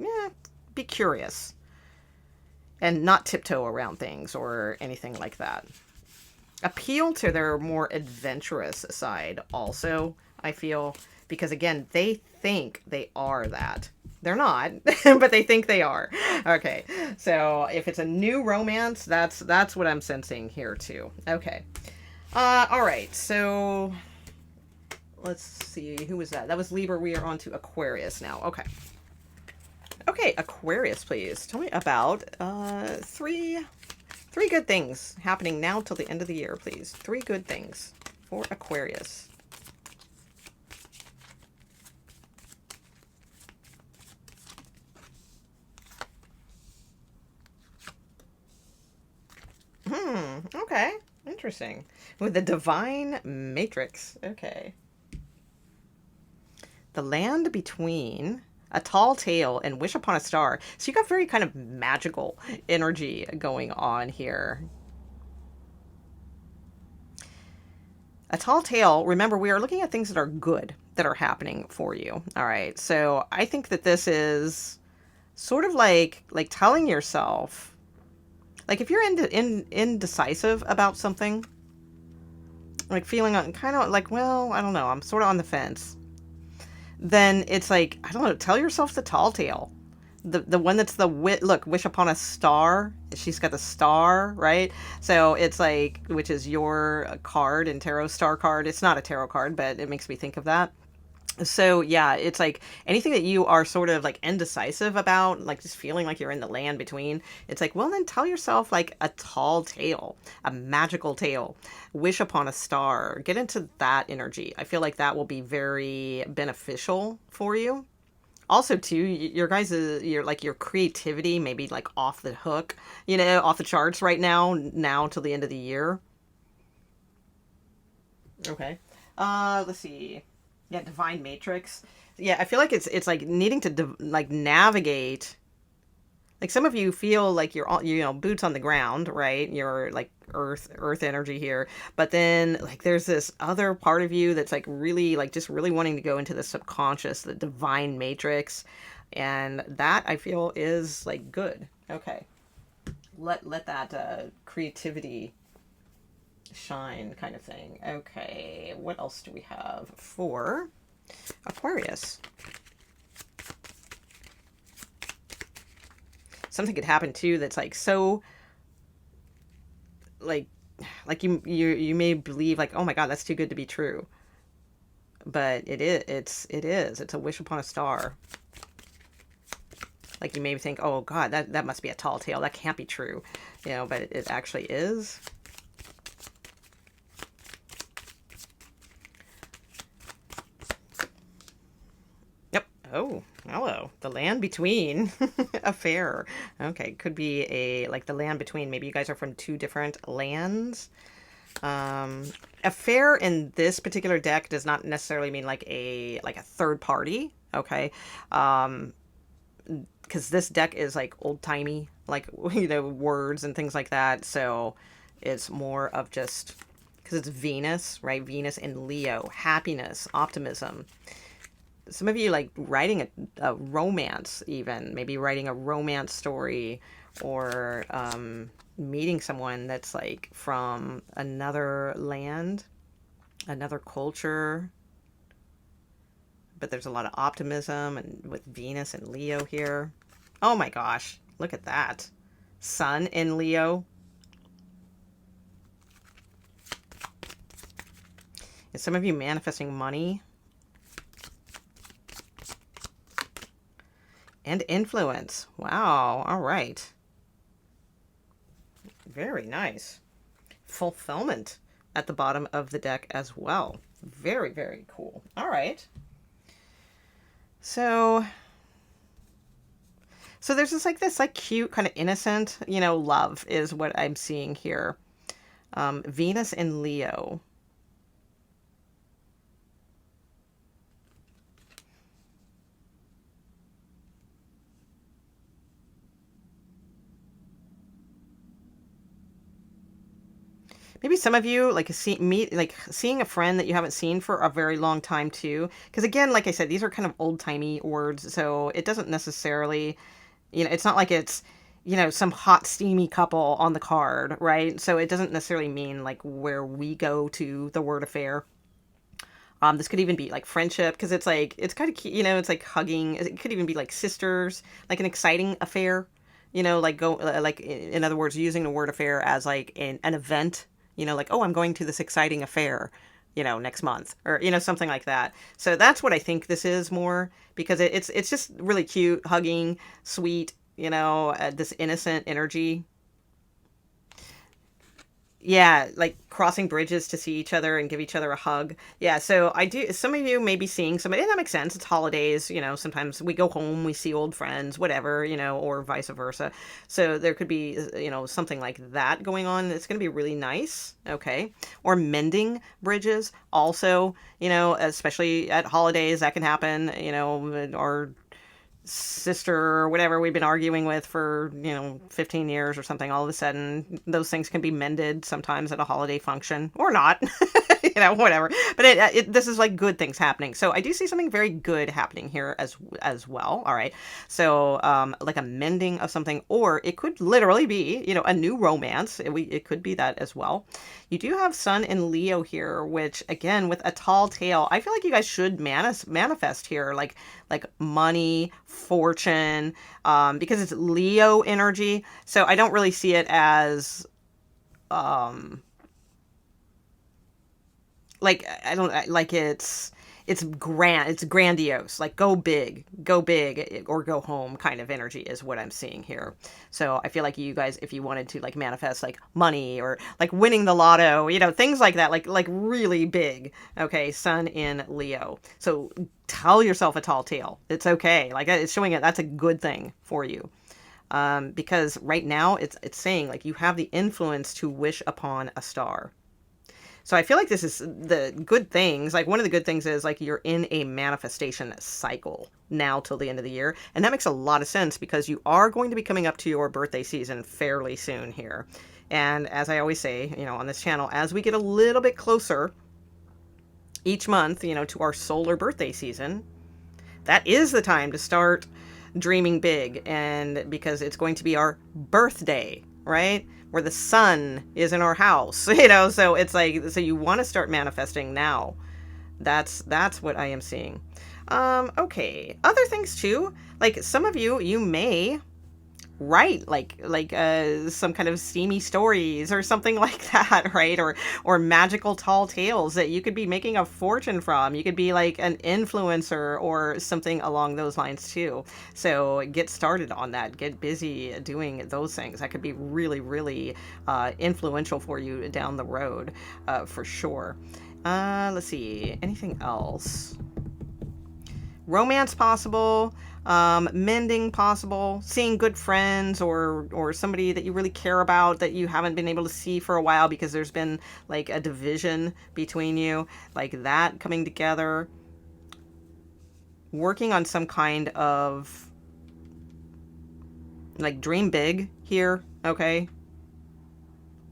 be curious and not tiptoe around things or anything like that. Appeal to their more adventurous side also, I feel, because again, they think they are that. They're not, but they think they are. Okay, so if it's a new romance, that's what I'm sensing here too. Okay, all right, so let's see, who was that? That was Libra. We are on to Aquarius now. Okay, Aquarius, please tell me about three good things happening now till the end of the year, please. 3 good things for Aquarius. Okay. Interesting. With the Divine Matrix. Okay. The Land Between, A Tall Tale, and Wish Upon a Star. So you got very kind of magical energy going on here. A Tall Tale, remember, we are looking at things that are good, that are happening for you. All right. So I think that this is sort of like telling yourself, like if you're indecisive about something, like feeling kind of like, well, I don't know, I'm sort of on the fence, then it's like, I don't know, tell yourself the tall tale. The one that's wish upon a star. She's got the star, right? So it's like, which is your card in tarot, star card. It's not a tarot card, but it makes me think of that. So yeah, it's like anything that you are sort of like indecisive about, like just feeling like you're in the land between, it's like, well, then tell yourself like a tall tale, a magical tale, wish upon a star, get into that energy. I feel like that will be very beneficial for you. Also too, your guys' your creativity may be like off the hook, off the charts right now till the end of the year. Okay. Let's see. Yeah, Divine Matrix. Yeah, I feel like it's like needing to like navigate. Like some of you feel like you're all, boots on the ground, right? You're like earth energy here. But then like there's this other part of you that's like really like just really wanting to go into the subconscious, the Divine Matrix. And that I feel is like good. Okay. let that creativity shine kind of thing. Okay, what else do we have for Aquarius? Something could happen too that's like so like you may believe like, oh my god, that's too good to be true, but it's a wish upon a star. Like you may think, oh god, that must be a tall tale, that can't be true, you know, but it actually is. Yep. Oh, hello, the land between. Affair. Okay, could be a like the land between. Maybe you guys are from two different lands. Affair in this particular deck does not necessarily mean like a third party. Okay. Because this deck is like old-timey, like, you know, words and things like that. So it's more of just, because it's Venus, right? Venus in Leo, happiness, optimism. Some of you like writing a romance, even maybe writing a romance story, or meeting someone that's like from another land, another culture. But there's a lot of optimism, and with Venus and Leo here. Oh my gosh, look at that. Sun in Leo. Is some of you manifesting money? And influence. Wow, all right. Very nice. Fulfillment at the bottom of the deck as well. Very, very cool. All right. So there's this like cute kind of innocent, you know, love is what I'm seeing here. Venus in Leo. Maybe some of you like seeing a friend that you haven't seen for a very long time too. Because again, like I said, these are kind of old-timey words, so it doesn't necessarily, you know, it's not like it's, you know, some hot steamy couple on the card, right? So it doesn't necessarily mean like where we go to the word affair. This could even be like friendship, because it's like, it's kind of cute, you know, it's like hugging. It could even be like sisters, like an exciting affair, you know, like like in other words, using the word affair as like an event. You know, like, oh, I'm going to this exciting affair, you know, next month, or, you know, something like that. So that's what I think this is more, because it's just really cute, hugging, sweet, you know, this innocent energy. Yeah, like crossing bridges to see each other and give each other a hug. Yeah, so I do, some of you may be seeing somebody, and that makes sense. It's holidays, you know, sometimes we go home, we see old friends, whatever, you know, or vice versa. So there could be, you know, something like that going on. It's going to be really nice, okay? Or mending bridges also, you know, especially at holidays, that can happen, you know, or sister or whatever we've been arguing with for, you know, 15 years or something, all of a sudden those things can be mended sometimes at a holiday function, or not. You know, whatever. But this is like good things happening. So I do see something very good happening here as well. All right. So like a mending of something, or it could literally be, you know, a new romance. It could be that as well. You do have Sun in Leo here, which again, with a tall tale, I feel like you guys should manifest here, like money, fortune, because it's Leo energy. So I don't really see it as like, I don't like, it's grandiose, like go big, or go home kind of energy is what I'm seeing here. So I feel like you guys, if you wanted to like manifest like money, or like winning the lotto, you know, things like that, like really big. Okay, Sun in Leo. So tell yourself a tall tale. It's okay. Like, it's showing it, that's a good thing for you. Because right now it's saying like you have the influence to wish upon a star. So I feel like this is the good things. Like, one of the good things is like you're in a manifestation cycle now till the end of the year. And that makes a lot of sense, because you are going to be coming up to your birthday season fairly soon here. And as I always say, you know, on this channel, as we get a little bit closer each month, you know, to our solar birthday season, that is the time to start dreaming big. And because it's going to be our birthday right? Where the sun is in our house, you know, so it's like, so you want to start manifesting now. That's what I am seeing. Okay. Other things too, like some of you may write some kind of steamy stories or something like that, right? Or magical tall tales that you could be making a fortune from. You could be like an influencer or something along those lines too. So get started on that. Get busy doing those things. That could be really, really influential for you down the road, for sure. Let's see. Anything else? Romance possible, mending possible, seeing good friends or somebody that you really care about that you haven't been able to see for a while because there's been like a division between you, like that coming together. Working on some kind of like dream big here, okay?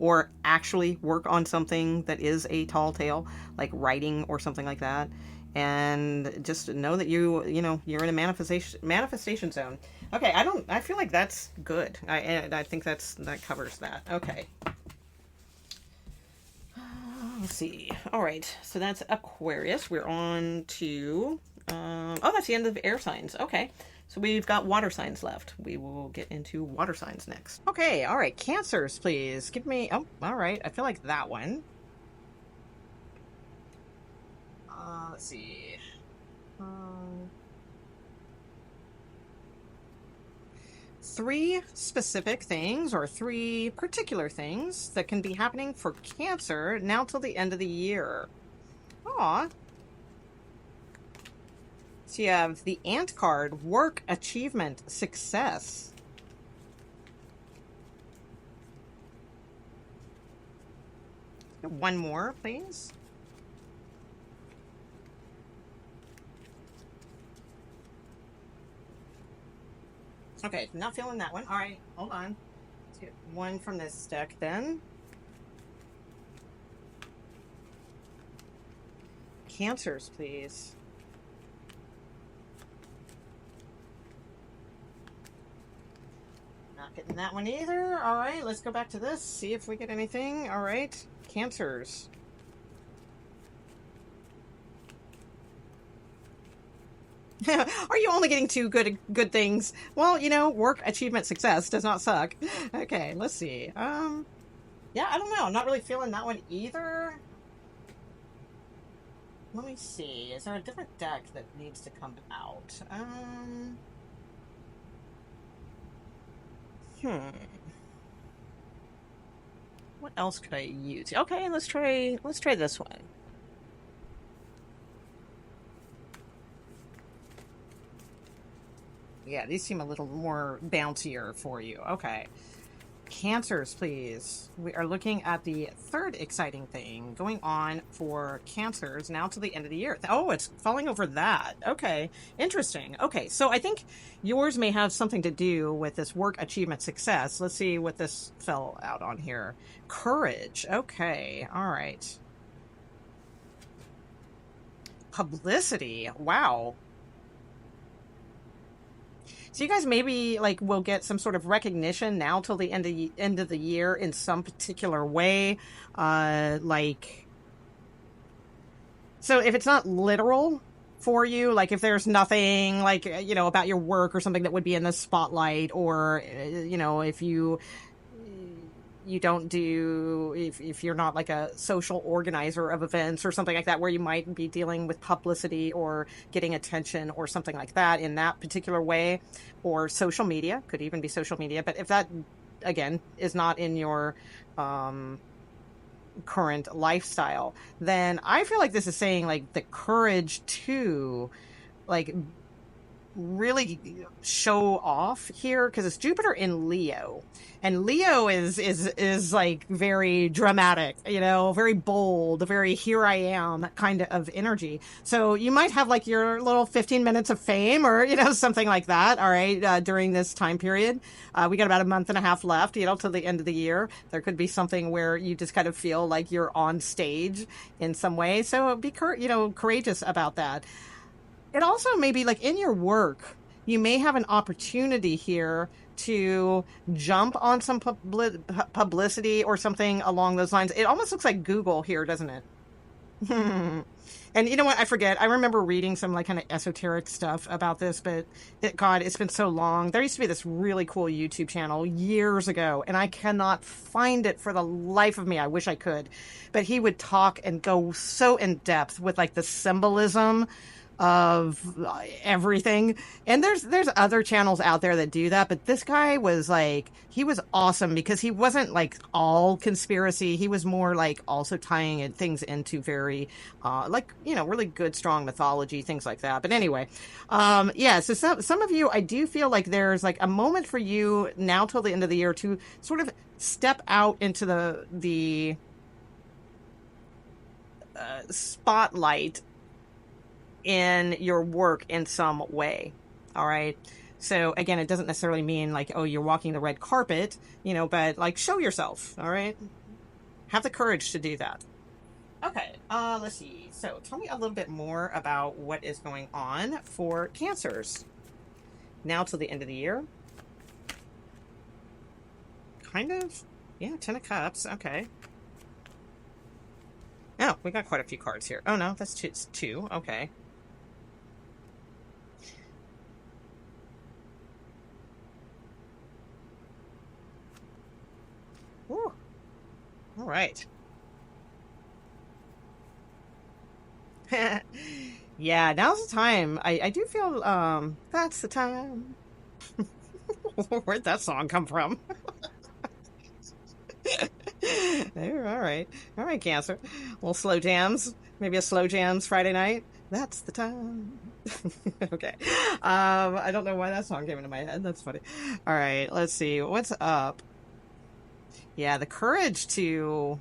Or actually work on something that is a tall tale, like writing or something like that. And just know that you know, you're in a manifestation zone. Okay, I feel like that's good. I think that covers that. Okay. Let's see. All right, so that's Aquarius. We're on to, oh, that's the end of air signs. Okay. So we've got water signs left. We will get into water signs next. Okay, all right. Cancers, please. Give me, oh, all right. I feel like that one. Let's see. Three specific things or three particular things that can be happening for Cancer now till the end of the year. Aw. So you have the Ant card, work, achievement, success. One more, please. Okay, not feeling that one. All right, hold on. Let's get one from this deck then. Cancers, please. Not getting that one either. All right, let's go back to this, see if we get anything. All right, Cancers. Are you only getting two good things? Well, you know, work, achievement, success does not suck. Okay, let's see. Yeah, I don't know. I'm not really feeling that one either. Let me see. Is there a different deck that needs to come out? What else could I use? Okay, let's try this one. Yeah, these seem a little more bouncier for you. Okay. Cancers, please. We are looking at the third exciting thing going on for Cancers now to the end of the year. Oh, it's falling over that. Okay, interesting. Okay, so I think yours may have something to do with this work, achievement, success. Let's see what this fell out on here. Courage. Okay, all right. Publicity. Wow. So you guys maybe like will get some sort of recognition now till the end of the year in some particular way. Like, so if it's not literal for you, like if there's nothing like, you know, about your work or something that would be in the spotlight, or, you know, if you don't do, if you're not like a social organizer of events or something like that, where you might be dealing with publicity or getting attention or something like that in that particular way, or social media, could even be social media. But if that, again, is not in your current lifestyle, then I feel like this is saying like the courage to like really show off here, because it's Jupiter in Leo, and Leo is like very dramatic, you know, very bold, very here I am kind of energy. So you might have like your little 15 minutes of fame, or, you know, something like that. All right, during this time period, we got about a month and a half left, you know, till the end of the year. There could be something where you just kind of feel like you're on stage in some way. So be courageous about that. It also may be like in your work, you may have an opportunity here to jump on some publicity or something along those lines. It almost looks like Google here, doesn't it? And you know what? I forget. I remember reading some like kind of esoteric stuff about this, but God, it's been so long. There used to be this really cool YouTube channel years ago, and I cannot find it for the life of me. I wish I could. But he would talk and go so in depth with like the symbolism of everything. And there's other channels out there that do that, but this guy was like, he was awesome because he wasn't like all conspiracy. He was more like also tying things into very like, you know, really good strong mythology, things like that. But anyway, yeah, so some of you, I do feel like there's like a moment for you now till the end of the year to sort of step out into the spotlight in your work in some way. All right. So again, it doesn't necessarily mean like, oh, you're walking the red carpet, you know, but like show yourself. All right. Have the courage to do that. Okay. Let's see. So tell me a little bit more about what is going on for Cancers now till the end of the year. Kind of. Yeah. 10 of Cups. Okay. Oh, we got quite a few cards here. Oh no, that's two. Okay. Ooh. All right. Yeah, now's the time. I do feel that's the time. Where'd that song come from? All right. All right, Cancer. Little slow jams. Maybe a slow jams Friday night. That's the time. Okay. I don't know why that song came into my head. That's funny. All right, let's see. What's up? Yeah, the courage to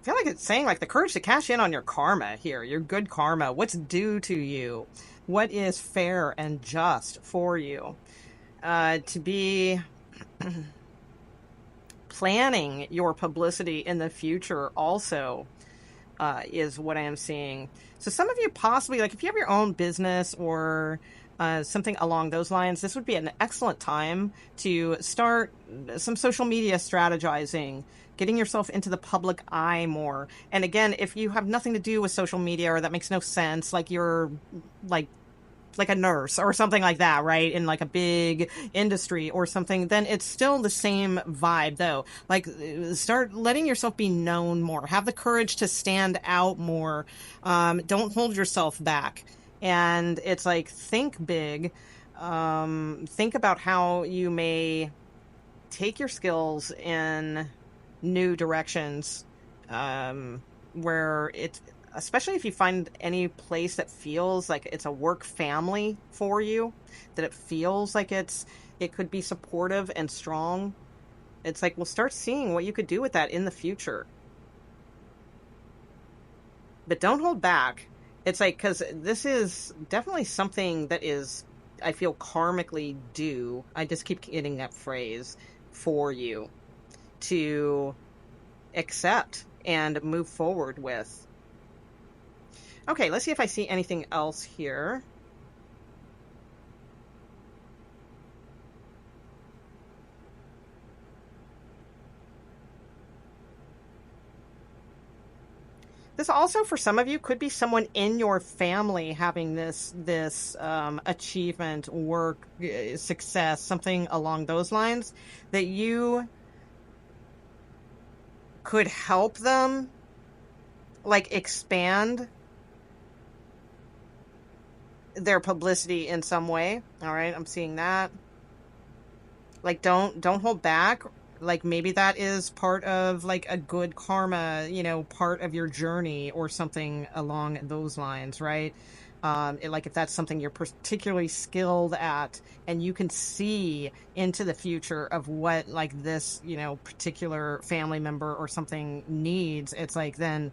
I feel like it's saying like the courage to cash in on your karma here, your good karma. What's due to you? What is fair and just for you? To be planning your publicity in the future also is what I am seeing. So some of you possibly, like if you have your own business or something along those lines, this would be an excellent time to start some social media strategizing, getting yourself into the public eye more. And again, if you have nothing to do with social media or that makes no sense, like you're like a nurse or something like that, right? In like a big industry or something, then it's still the same vibe though. Like start letting yourself be known more. Have the courage to stand out more. Don't hold yourself back. And it's like, think big. Think about how you may take your skills in new directions, where it's, especially if you find any place that feels like it's a work family for you, that it feels like it could be supportive and strong. It's like, we'll start seeing what you could do with that in the future. But don't hold back. It's like, because this is definitely something that is, I feel, karmically due. I just keep getting that phrase for you to accept and move forward with. Okay, let's see if I see anything else here. This also, for some of you, could be someone in your family having this achievement, work, success, something along those lines, that you could help them, like, expand their publicity in some way. All right, I'm seeing that. Like, don't hold back. Like, maybe that is part of like a good karma, you know, part of your journey or something along those lines, right? Like if that's something you're particularly skilled at and you can see into the future of what like this, you know, particular family member or something needs, it's like, then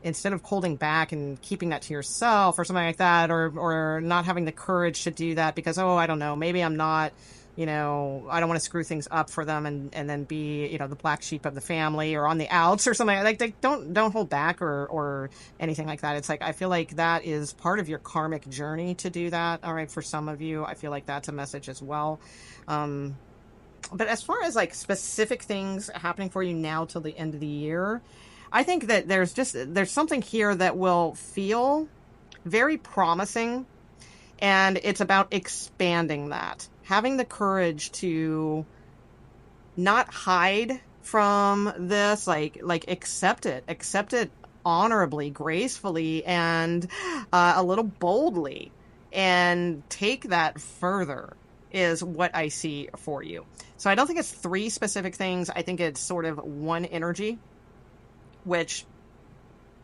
instead of holding back and keeping that to yourself or something like that, or not having the courage to do that because, oh, I don't know, maybe I'm not you know, I don't want to screw things up for them and then be, you know, the black sheep of the family or on the outs or something. Like, they don't hold back or anything like that. It's like, I feel like that is part of your karmic journey to do that. All right. For some of you, I feel like that's a message as well. But as far as like specific things happening for you now till the end of the year, I think that there's something here that will feel very promising, and it's about expanding that. Having the courage to not hide from this, like accept it honorably, gracefully, and a little boldly, and take that further is what I see for you. So I don't think it's three specific things. I think it's sort of one energy, which,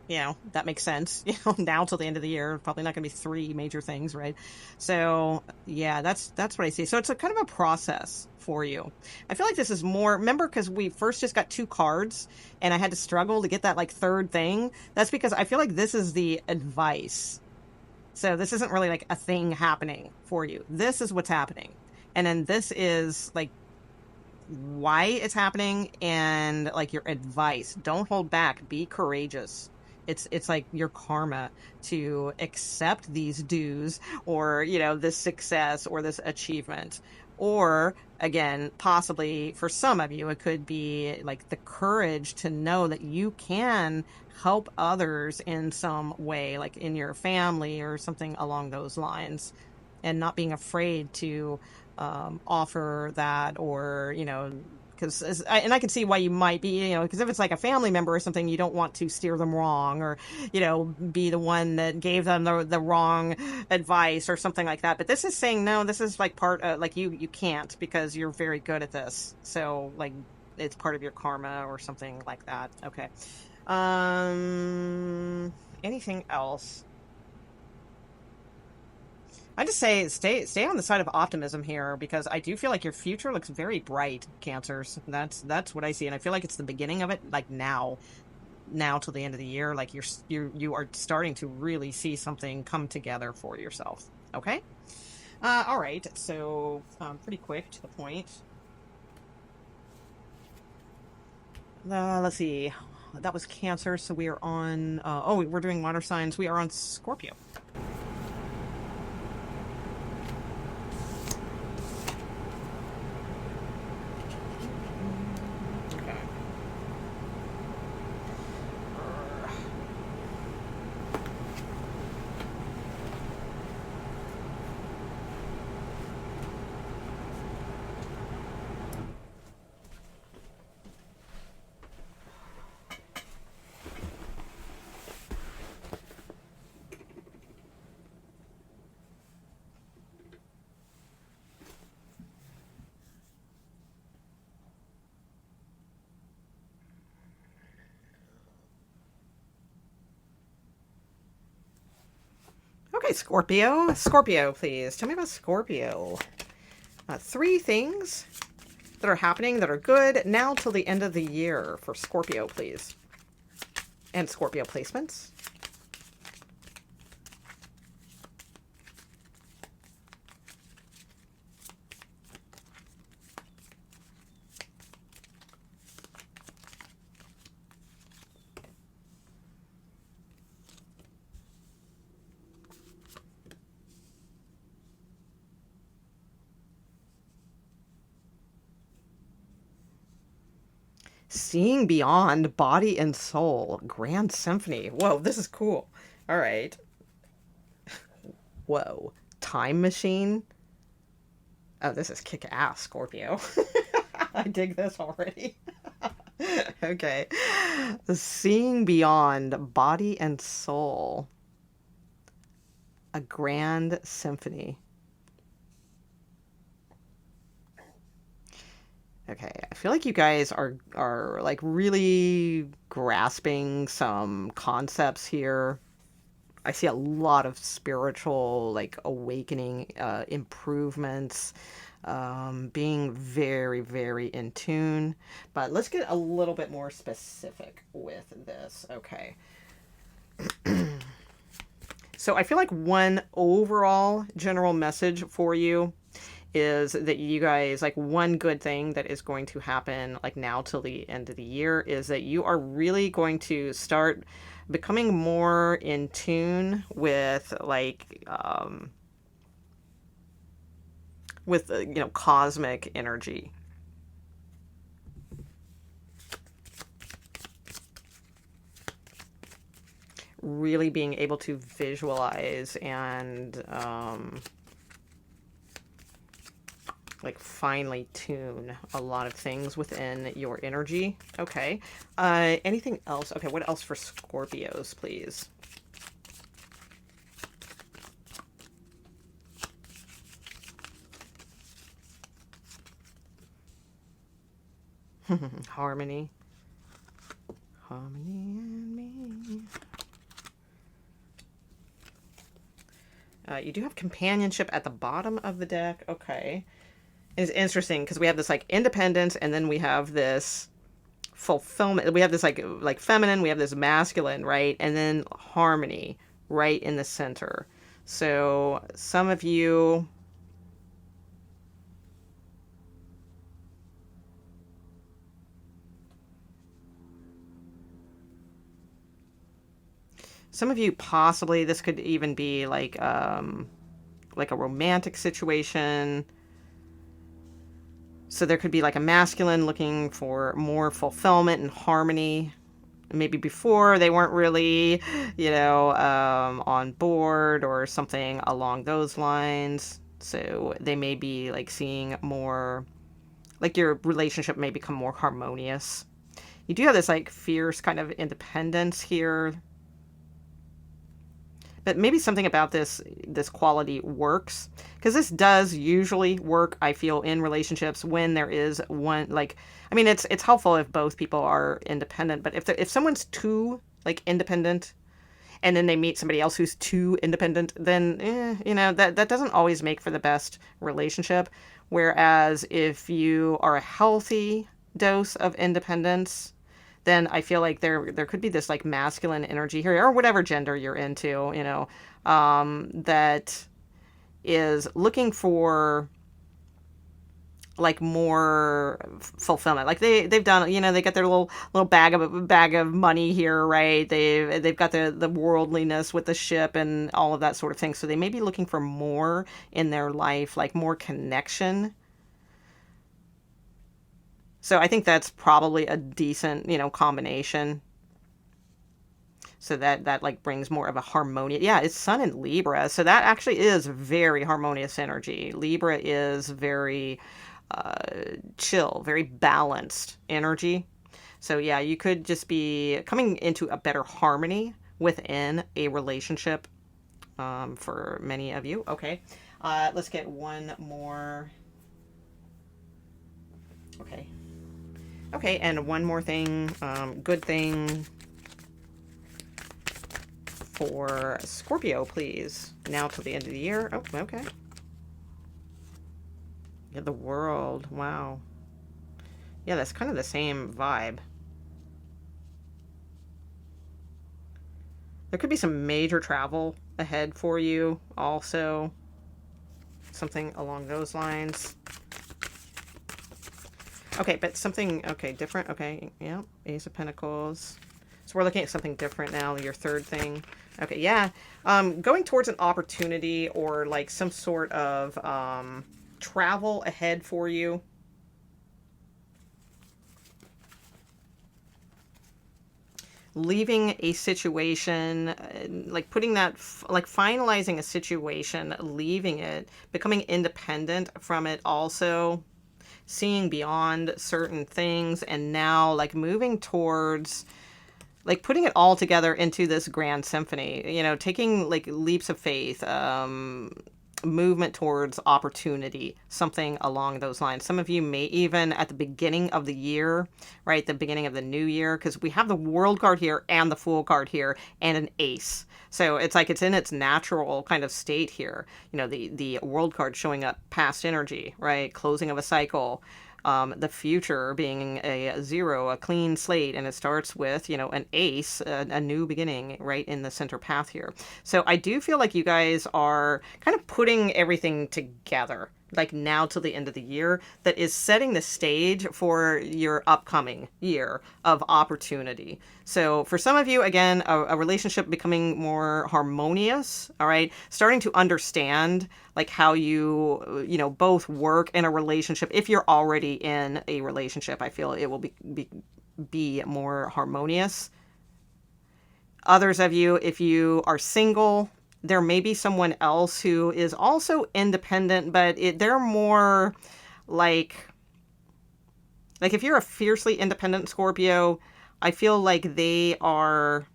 you know, that makes sense. You know, now till the end of the year, probably not going to be three major things, right? So yeah, that's what I see. So it's a kind of a process for you. I feel like this is more, remember, because we first just got two cards and I had to struggle to get that like third thing. That's because I feel like this is the advice. So this isn't really like a thing happening for you. This is what's happening. And then this is like why it's happening and like your advice. Don't hold back. Be courageous. It's like your karma to accept these dues, or, you know, this success or this achievement. Or again, possibly for some of you, it could be like the courage to know that you can help others in some way, like in your family or something along those lines, and not being afraid to offer that, or, you know, because, and I can see why you might be, you know, because if it's like a family member or something, you don't want to steer them wrong, or, you know, be the one that gave them the wrong advice or something like that. But this is saying, no, this is like part of, like, you can't, because you're very good at this. So like, it's part of your karma or something like that. Okay. Anything else? I just say stay on the side of optimism here, because I do feel like your future looks very bright, Cancers. That's what I see, and I feel like it's the beginning of it. Like now till the end of the year, like you are starting to really see something come together for yourself. Okay. All right. So pretty quick to the point. Let's see. That was Cancer, so we are on. Oh, we're doing water signs. We are on Scorpio. Okay, Scorpio. Scorpio, please. Tell me about Scorpio. Three things that are happening that are good now till the end of the year for Scorpio, please. And Scorpio placements. Seeing beyond body and soul. Grand Symphony. Whoa, this is cool. All right. Whoa. Time machine. Oh, this is kick ass, Scorpio. I dig this already. Okay. Seeing beyond body and soul. A grand symphony. Okay, I feel like you guys are like really grasping some concepts here. I see a lot of spiritual like awakening, improvements, being very, very in tune. But let's get a little bit more specific with this. Okay. So I feel like one overall general message for you is that you guys, like, one good thing that is going to happen, like, now till the end of the year, is that you are really going to start becoming more in tune with, like, cosmic energy. Really being able to visualize and like finely tune a lot of things within your energy. Okay. Anything else? Okay, what else for Scorpios, please? Harmony. Harmony and me. You do have companionship at the bottom of the deck. Okay. It's interesting because we have this like independence, and then we have this fulfillment. We have this like feminine, we have this masculine, right? And then harmony right in the center. So some of you possibly, this could even be like a romantic situation. So there could be like a masculine looking for more fulfillment and harmony. Maybe before they weren't really, on board or something along those lines. So they may be like seeing more, like your relationship may become more harmonious. You do have this like fierce kind of independence here. But maybe something about this quality works, because this does usually work, I feel, in relationships when there is one, like, I mean, it's helpful if both people are independent, but if someone's too like independent and then they meet somebody else who's too independent, then that doesn't always make for the best relationship. Whereas if you are a healthy dose of independence, then I feel like there could be this like masculine energy here, or whatever gender you're into, that is looking for like more fulfillment. Like they've done, they got their little bag of money here, right? They've got the worldliness with the ship and all of that sort of thing. So they may be looking for more in their life, like more connection. So I think that's probably a decent, combination. So that like brings more of a harmonious. Yeah, it's Sun in Libra. So that actually is very harmonious energy. Libra is very chill, very balanced energy. So yeah, you could just be coming into a better harmony within a relationship for many of you. Okay, let's get one more. Okay, and one more thing, good thing for Scorpio, please. Now till the end of the year. Oh, okay. Yeah, the World. Wow. Yeah, that's kind of the same vibe. There could be some major travel ahead for you also. Something along those lines. Okay, but something, different. Okay, yeah, Ace of Pentacles. So we're looking at something different now, your third thing. Okay, yeah. Going towards an opportunity or like some sort of travel ahead for you. Leaving a situation, like putting that, like finalizing a situation, leaving it, becoming independent from it also. Seeing beyond certain things, and now like moving towards like putting it all together into this grand symphony, taking like leaps of faith, movement towards opportunity, something along those lines. Some of you may even at the beginning of the year, right, the beginning of the new year, because we have the World card here and the Fool card here and an Ace. So it's like it's in its natural kind of state here. The World card showing up past energy, right? Closing of a cycle. The future being a 0, a clean slate, and it starts with, an Ace, a new beginning right in the center path here. So I do feel like you guys are kind of putting everything together, like now till the end of the year, that is setting the stage for your upcoming year of opportunity. So for some of you, again, a relationship becoming more harmonious, all right, starting to understand like how you know, both work in a relationship. If you're already in a relationship, I feel it will be more harmonious. Others of you, if you are single, there may be someone else who is also independent, but they're more like if you're a fiercely independent Scorpio, I feel like they are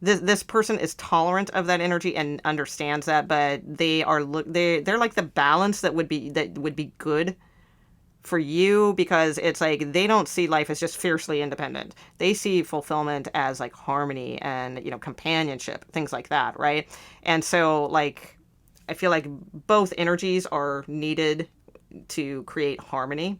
this person is tolerant of that energy and understands that, but they're like the balance that would be good for you, because it's like they don't see life as just fiercely independent. They see fulfillment as like harmony and, you know, companionship, things like that, right? And so like I feel like both energies are needed to create harmony,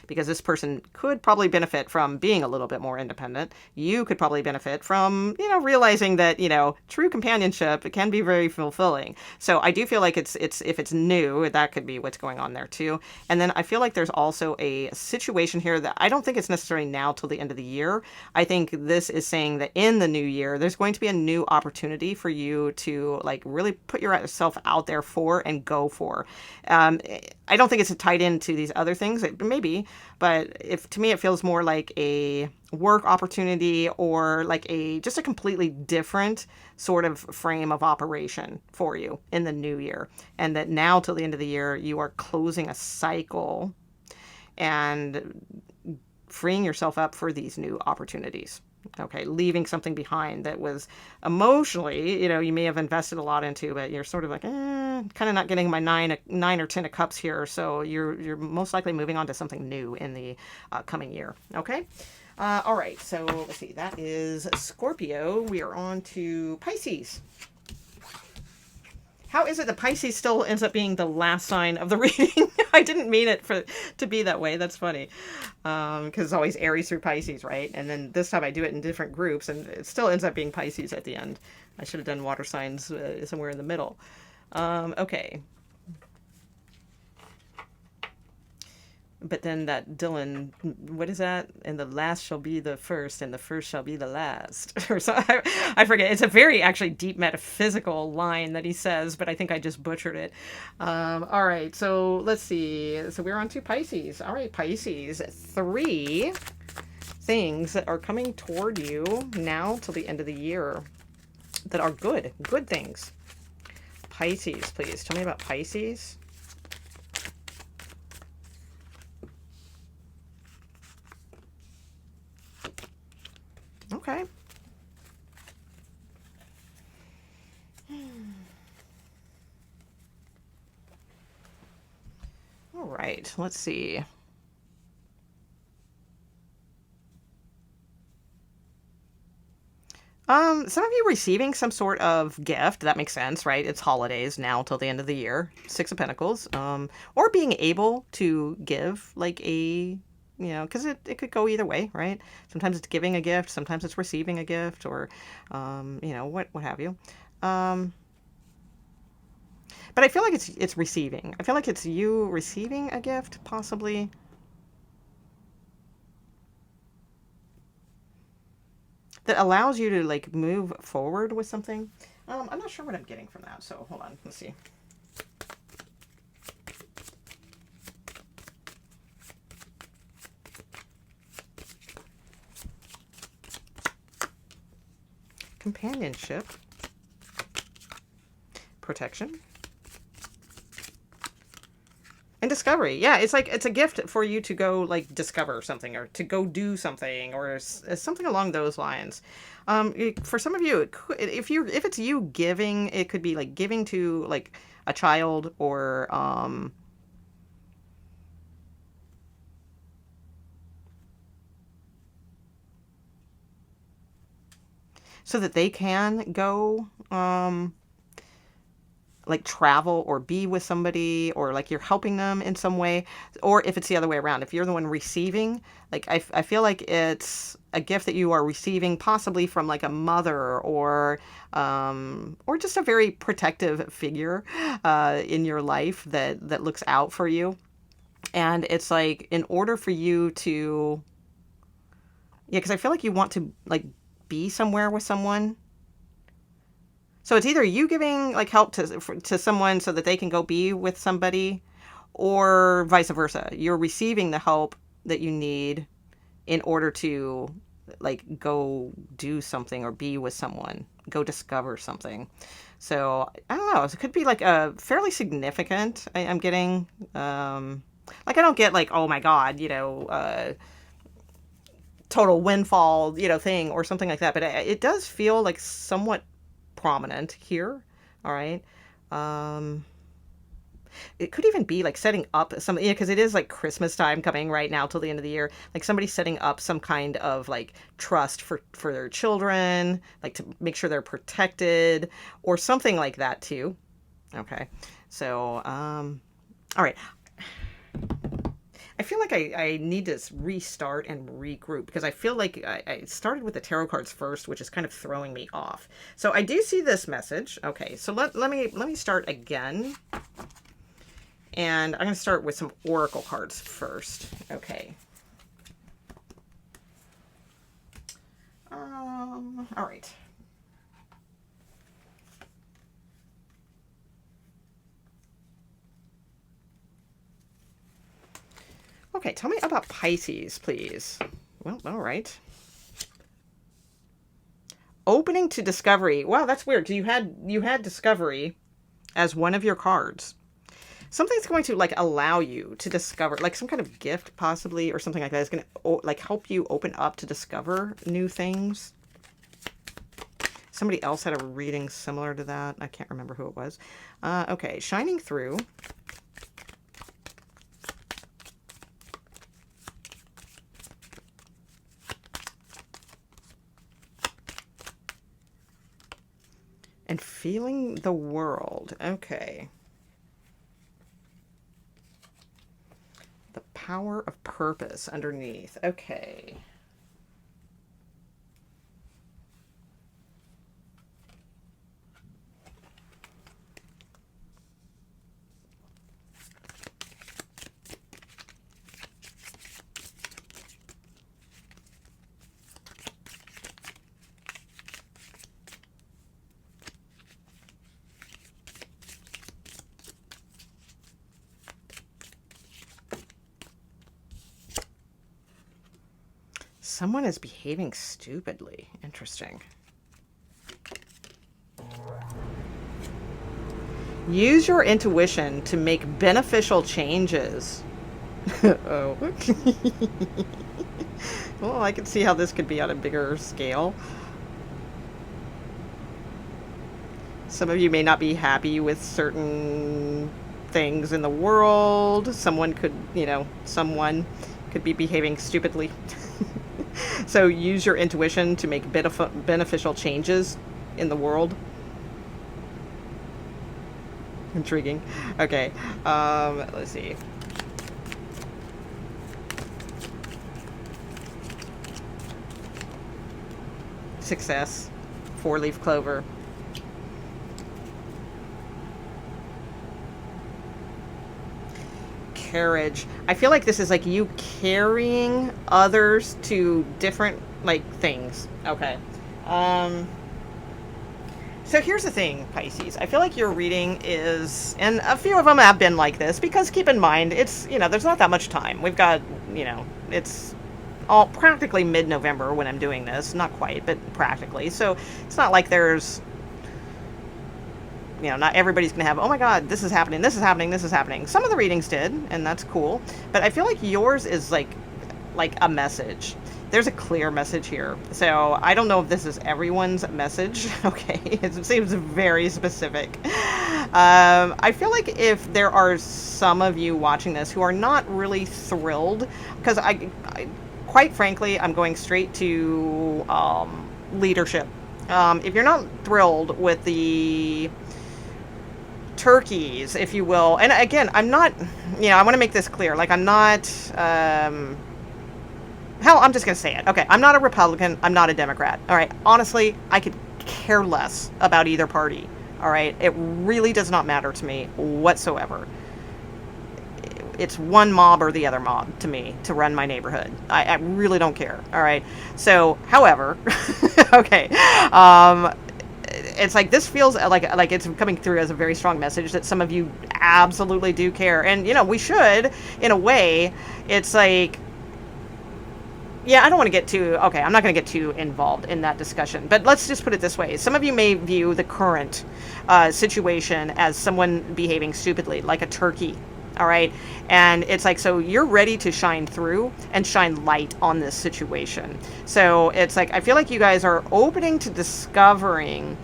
because this person could probably benefit from being a little bit more independent. You could probably benefit from, you know, realizing that, you know, true companionship can be very fulfilling. So I do feel like it's if it's new, that could be what's going on there too. And then I feel like there's also a situation here that I don't think it's necessarily now till the end of the year. I think this is saying that in the new year, there's going to be a new opportunity for you to like really put yourself out there for and go for. I don't think it's tied into these other things. Maybe, but if to me it feels more like a work opportunity or like just a completely different sort of frame of operation for you in the new year. And that now till the end of the year, you are closing a cycle and freeing yourself up for these new opportunities. Okay, leaving something behind that was emotionally, you know, you may have invested a lot into, but you're sort of like, kind of not getting my nine or 10 of cups here. So you're most likely moving on to something new in the coming year. Okay. All right. So let's see. That is Scorpio. We are on to Pisces. How is it that Pisces still ends up being the last sign of the reading? I didn't mean it to be that way. That's funny. Because it's always Aries through Pisces, right? And then this time I do it in different groups, and it still ends up being Pisces at the end. I should have done water signs somewhere in the middle. Okay. But then that Dylan, what is that? And the last shall be the first, and the first shall be the last. Or so I forget. It's a very actually deep metaphysical line that he says, but I think I just butchered it. All right, so let's see. So we're on to Pisces. All right, Pisces. 3 things that are coming toward you now till the end of the year that are good things. Pisces, please. Tell me about Pisces. Okay. All right, let's see. Some of you receiving some sort of gift. That makes sense, right? It's holidays now till the end of the year. 6 of Pentacles. Or being able to give like a, you know, because it could go either way, right? Sometimes it's giving a gift, sometimes it's receiving a gift, or, you know, what have you. But I feel like it's receiving. I feel like it's you receiving a gift, possibly. That allows you to like move forward with something. I'm not sure what I'm getting from that, so hold on, let's see. Companionship, protection, and discovery. Yeah, it's like it's a gift for you to go like discover something or to go do something or something along those lines. For some of you, if it's you giving, it could be like giving to like a child or so that they can go like travel or be with somebody, or like you're helping them in some way. Or if it's the other way around, if you're the one receiving, like I feel like it's a gift that you are receiving, possibly from like a mother or just a very protective figure in your life that looks out for you. And it's like, in order for you to, yeah, because I feel like you want to like be somewhere with someone. So it's either you giving like help to someone so that they can go be with somebody, or vice versa. You're receiving the help that you need in order to like go do something or be with someone, go discover something. So I don't know. It could be like a fairly significant. I'm getting like, I don't get like, oh my God, total windfall, thing or something like that. But it does feel like somewhat prominent here. All right. It could even be like setting up some, because it is like Christmas time coming right now till the end of the year. Like somebody setting up some kind of like trust for their children, like to make sure they're protected or something like that too. Okay. So, all right. I feel like I need to restart and regroup, because I feel like I started with the tarot cards first, which is kind of throwing me off. So I do see this message. Okay, so let me start again. And I'm going to start with some oracle cards first. Okay. All right. Okay, tell me about Pisces, please. Well, all right. Opening to discovery. Wow, that's weird. You had discovery as one of your cards. Something's going to like allow you to discover, like some kind of gift possibly, or something like that is going to like help you open up to discover new things. Somebody else had a reading similar to that. I can't remember who it was. Okay, shining through. And feeling the world. Okay. The power of purpose underneath. Okay. Someone is behaving stupidly. Interesting. Use your intuition to make beneficial changes. Oh. Well, I can see how this could be on a bigger scale. Some of you may not be happy with certain things in the world. Someone could be behaving stupidly. So use your intuition to make beneficial changes in the world. Intriguing. Okay. Let's see. Success. 4-leaf clover. Carriage. I feel like this is like you carrying others to different like things. Okay. So here's the thing, Pisces. I feel like your reading is, and a few of them have been like this, because keep in mind, it's, there's not that much time. We've got, it's all practically mid-November when I'm doing this. Not quite, but practically. So it's not like there's, not everybody's going to have, oh my God, this is happening, this is happening, this is happening. Some of the readings did, and that's cool. But I feel like yours is like a message. There's a clear message here. So I don't know if this is everyone's message. Okay. It seems very specific. I feel like if there are some of you watching this who are not really thrilled, because I quite frankly, I'm going straight to leadership. If you're not thrilled with the turkeys, if you will, and again, I'm not, I want to make this clear. Like, I'm not, hell, I'm just going to say it. Okay, I'm not a Republican. I'm not a Democrat. All right. Honestly, I could care less about either party. All right. It really does not matter to me whatsoever. It's one mob or the other mob to me to run my neighborhood. I really don't care. All right. So, however, okay. It's like this feels like it's coming through as a very strong message that some of you absolutely do care. And, we should, in a way. It's like, yeah, I don't want to get too, okay, I'm not going to get too involved in that discussion, but let's just put it this way. Some of you may view the current situation as someone behaving stupidly, like a turkey, all right? And it's like, so you're ready to shine through and shine light on this situation. So it's like, I feel like you guys are opening to discovering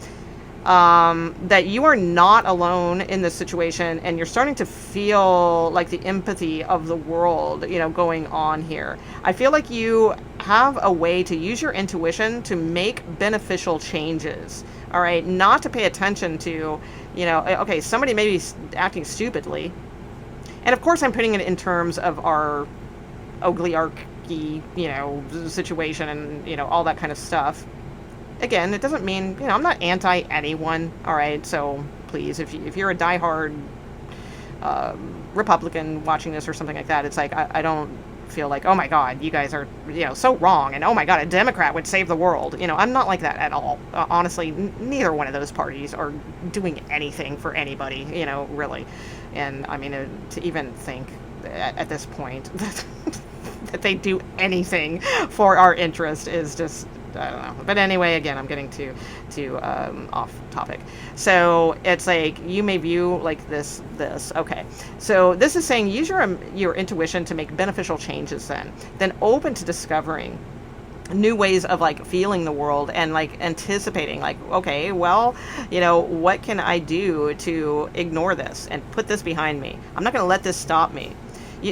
that you are not alone in this situation, and you're starting to feel like the empathy of the world, going on here. I feel like you have a way to use your intuition to make beneficial changes, all right? Not to pay attention to, okay, somebody may be acting stupidly. And of course, I'm putting it in terms of our oligarchy, situation and, all that kind of stuff. Again, it doesn't mean, I'm not anti anyone, all right? So please, if you're a diehard Republican watching this or something like that, it's like, I don't feel like, oh my God, you guys are, so wrong. And oh my God, a Democrat would save the world. I'm not like that at all. Honestly, neither one of those parties are doing anything for anybody, really. And I mean, to even think at this point that they do anything for our interest is just, I don't know. But anyway, again, I'm getting to off topic. So it's like you may view like this. Okay. So this is saying use your intuition to make beneficial changes. Then open to discovering new ways of like feeling the world and like anticipating like, okay, well, what can I do to ignore this and put this behind me? I'm not going to let this stop me.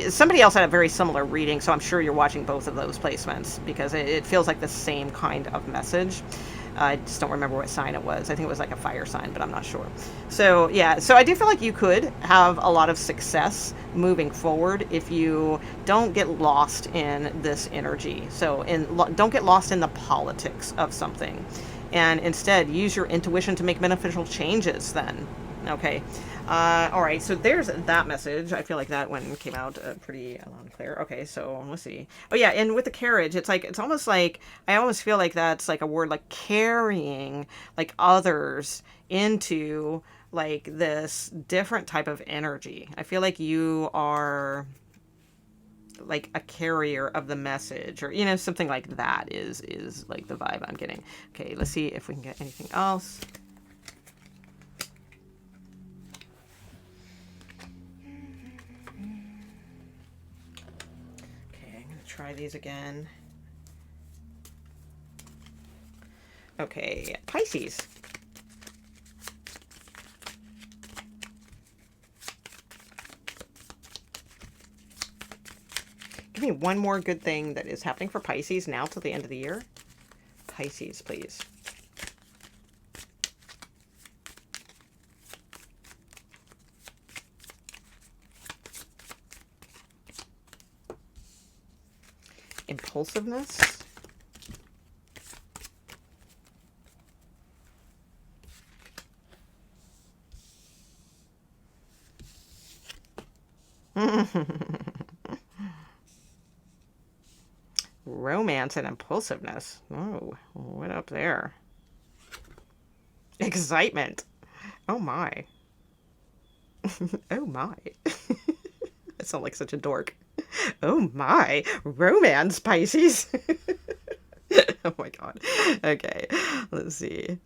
Somebody else had a very similar reading, so I'm sure you're watching both of those placements because it feels like the same kind of message. I just don't remember what sign it was. I think it was like a fire sign, but I'm not sure. So yeah, so I do feel like you could have a lot of success moving forward if you don't get lost in this energy. So don't get lost in the politics of something, and instead use your intuition to make beneficial changes then. Okay. All right, so there's that message. I feel like that one came out pretty loud and clear. Okay, so let's see. Oh yeah, and with the carriage, it's almost like, I almost feel like that's like a word like carrying like others into like this different type of energy. I feel like you are like a carrier of the message, or something like that is like the vibe I'm getting. Okay, let's see if we can get anything else. Try these again. Okay, Pisces. Give me one more good thing that is happening for Pisces now till the end of the year. Pisces, please. Impulsiveness. Romance and impulsiveness. Oh, what up there? Excitement. Oh my. Oh my. I sound like such a dork. Oh my. Romance, Pisces. Oh my God. Okay. Let's see.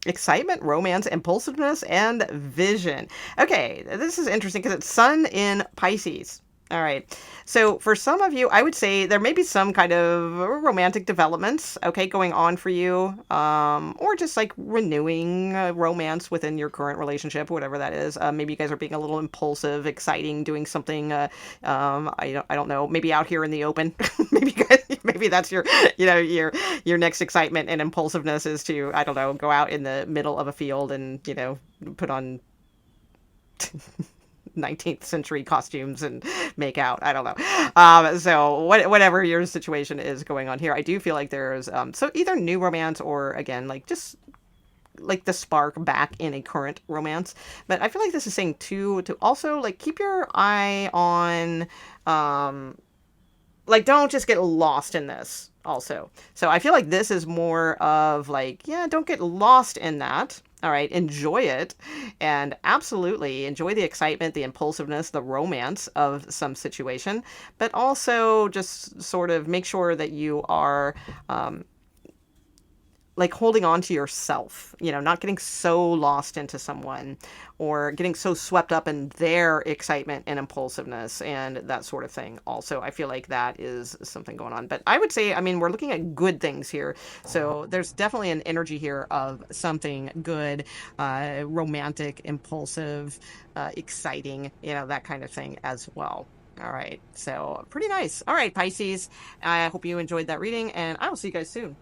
Excitement, romance, impulsiveness, and vision. Okay, this is interesting because it's Sun in Pisces. All right. So for some of you, I would say there may be some kind of romantic developments, okay, going on for you, or just like renewing romance within your current relationship, whatever that is. Maybe you guys are being a little impulsive, exciting, doing something. I don't know. Maybe out here in the open. Maybe that's your next excitement and impulsiveness is to, I don't know, go out in the middle of a field and put on 19th century costumes and make out. I don't know. So whatever your situation is going on here, I do feel like there's so either new romance or again like just like the spark back in a current romance. But I feel like this is saying too to also like keep your eye on like don't just get lost in this also. So I feel like this is more of like, yeah, don't get lost in that. All right, enjoy it and absolutely enjoy the excitement, the impulsiveness, the romance of some situation, but also just sort of make sure that you are like holding on to yourself, you know, not getting so lost into someone or getting so swept up in their excitement and impulsiveness and that sort of thing. Also, I feel like that is something going on. But I would say, I mean, we're looking at good things here. So there's definitely an energy here of something good, romantic, impulsive, exciting, you know, that kind of thing as well. All right. So pretty nice. All right, Pisces. I hope you enjoyed that reading and I will see you guys soon.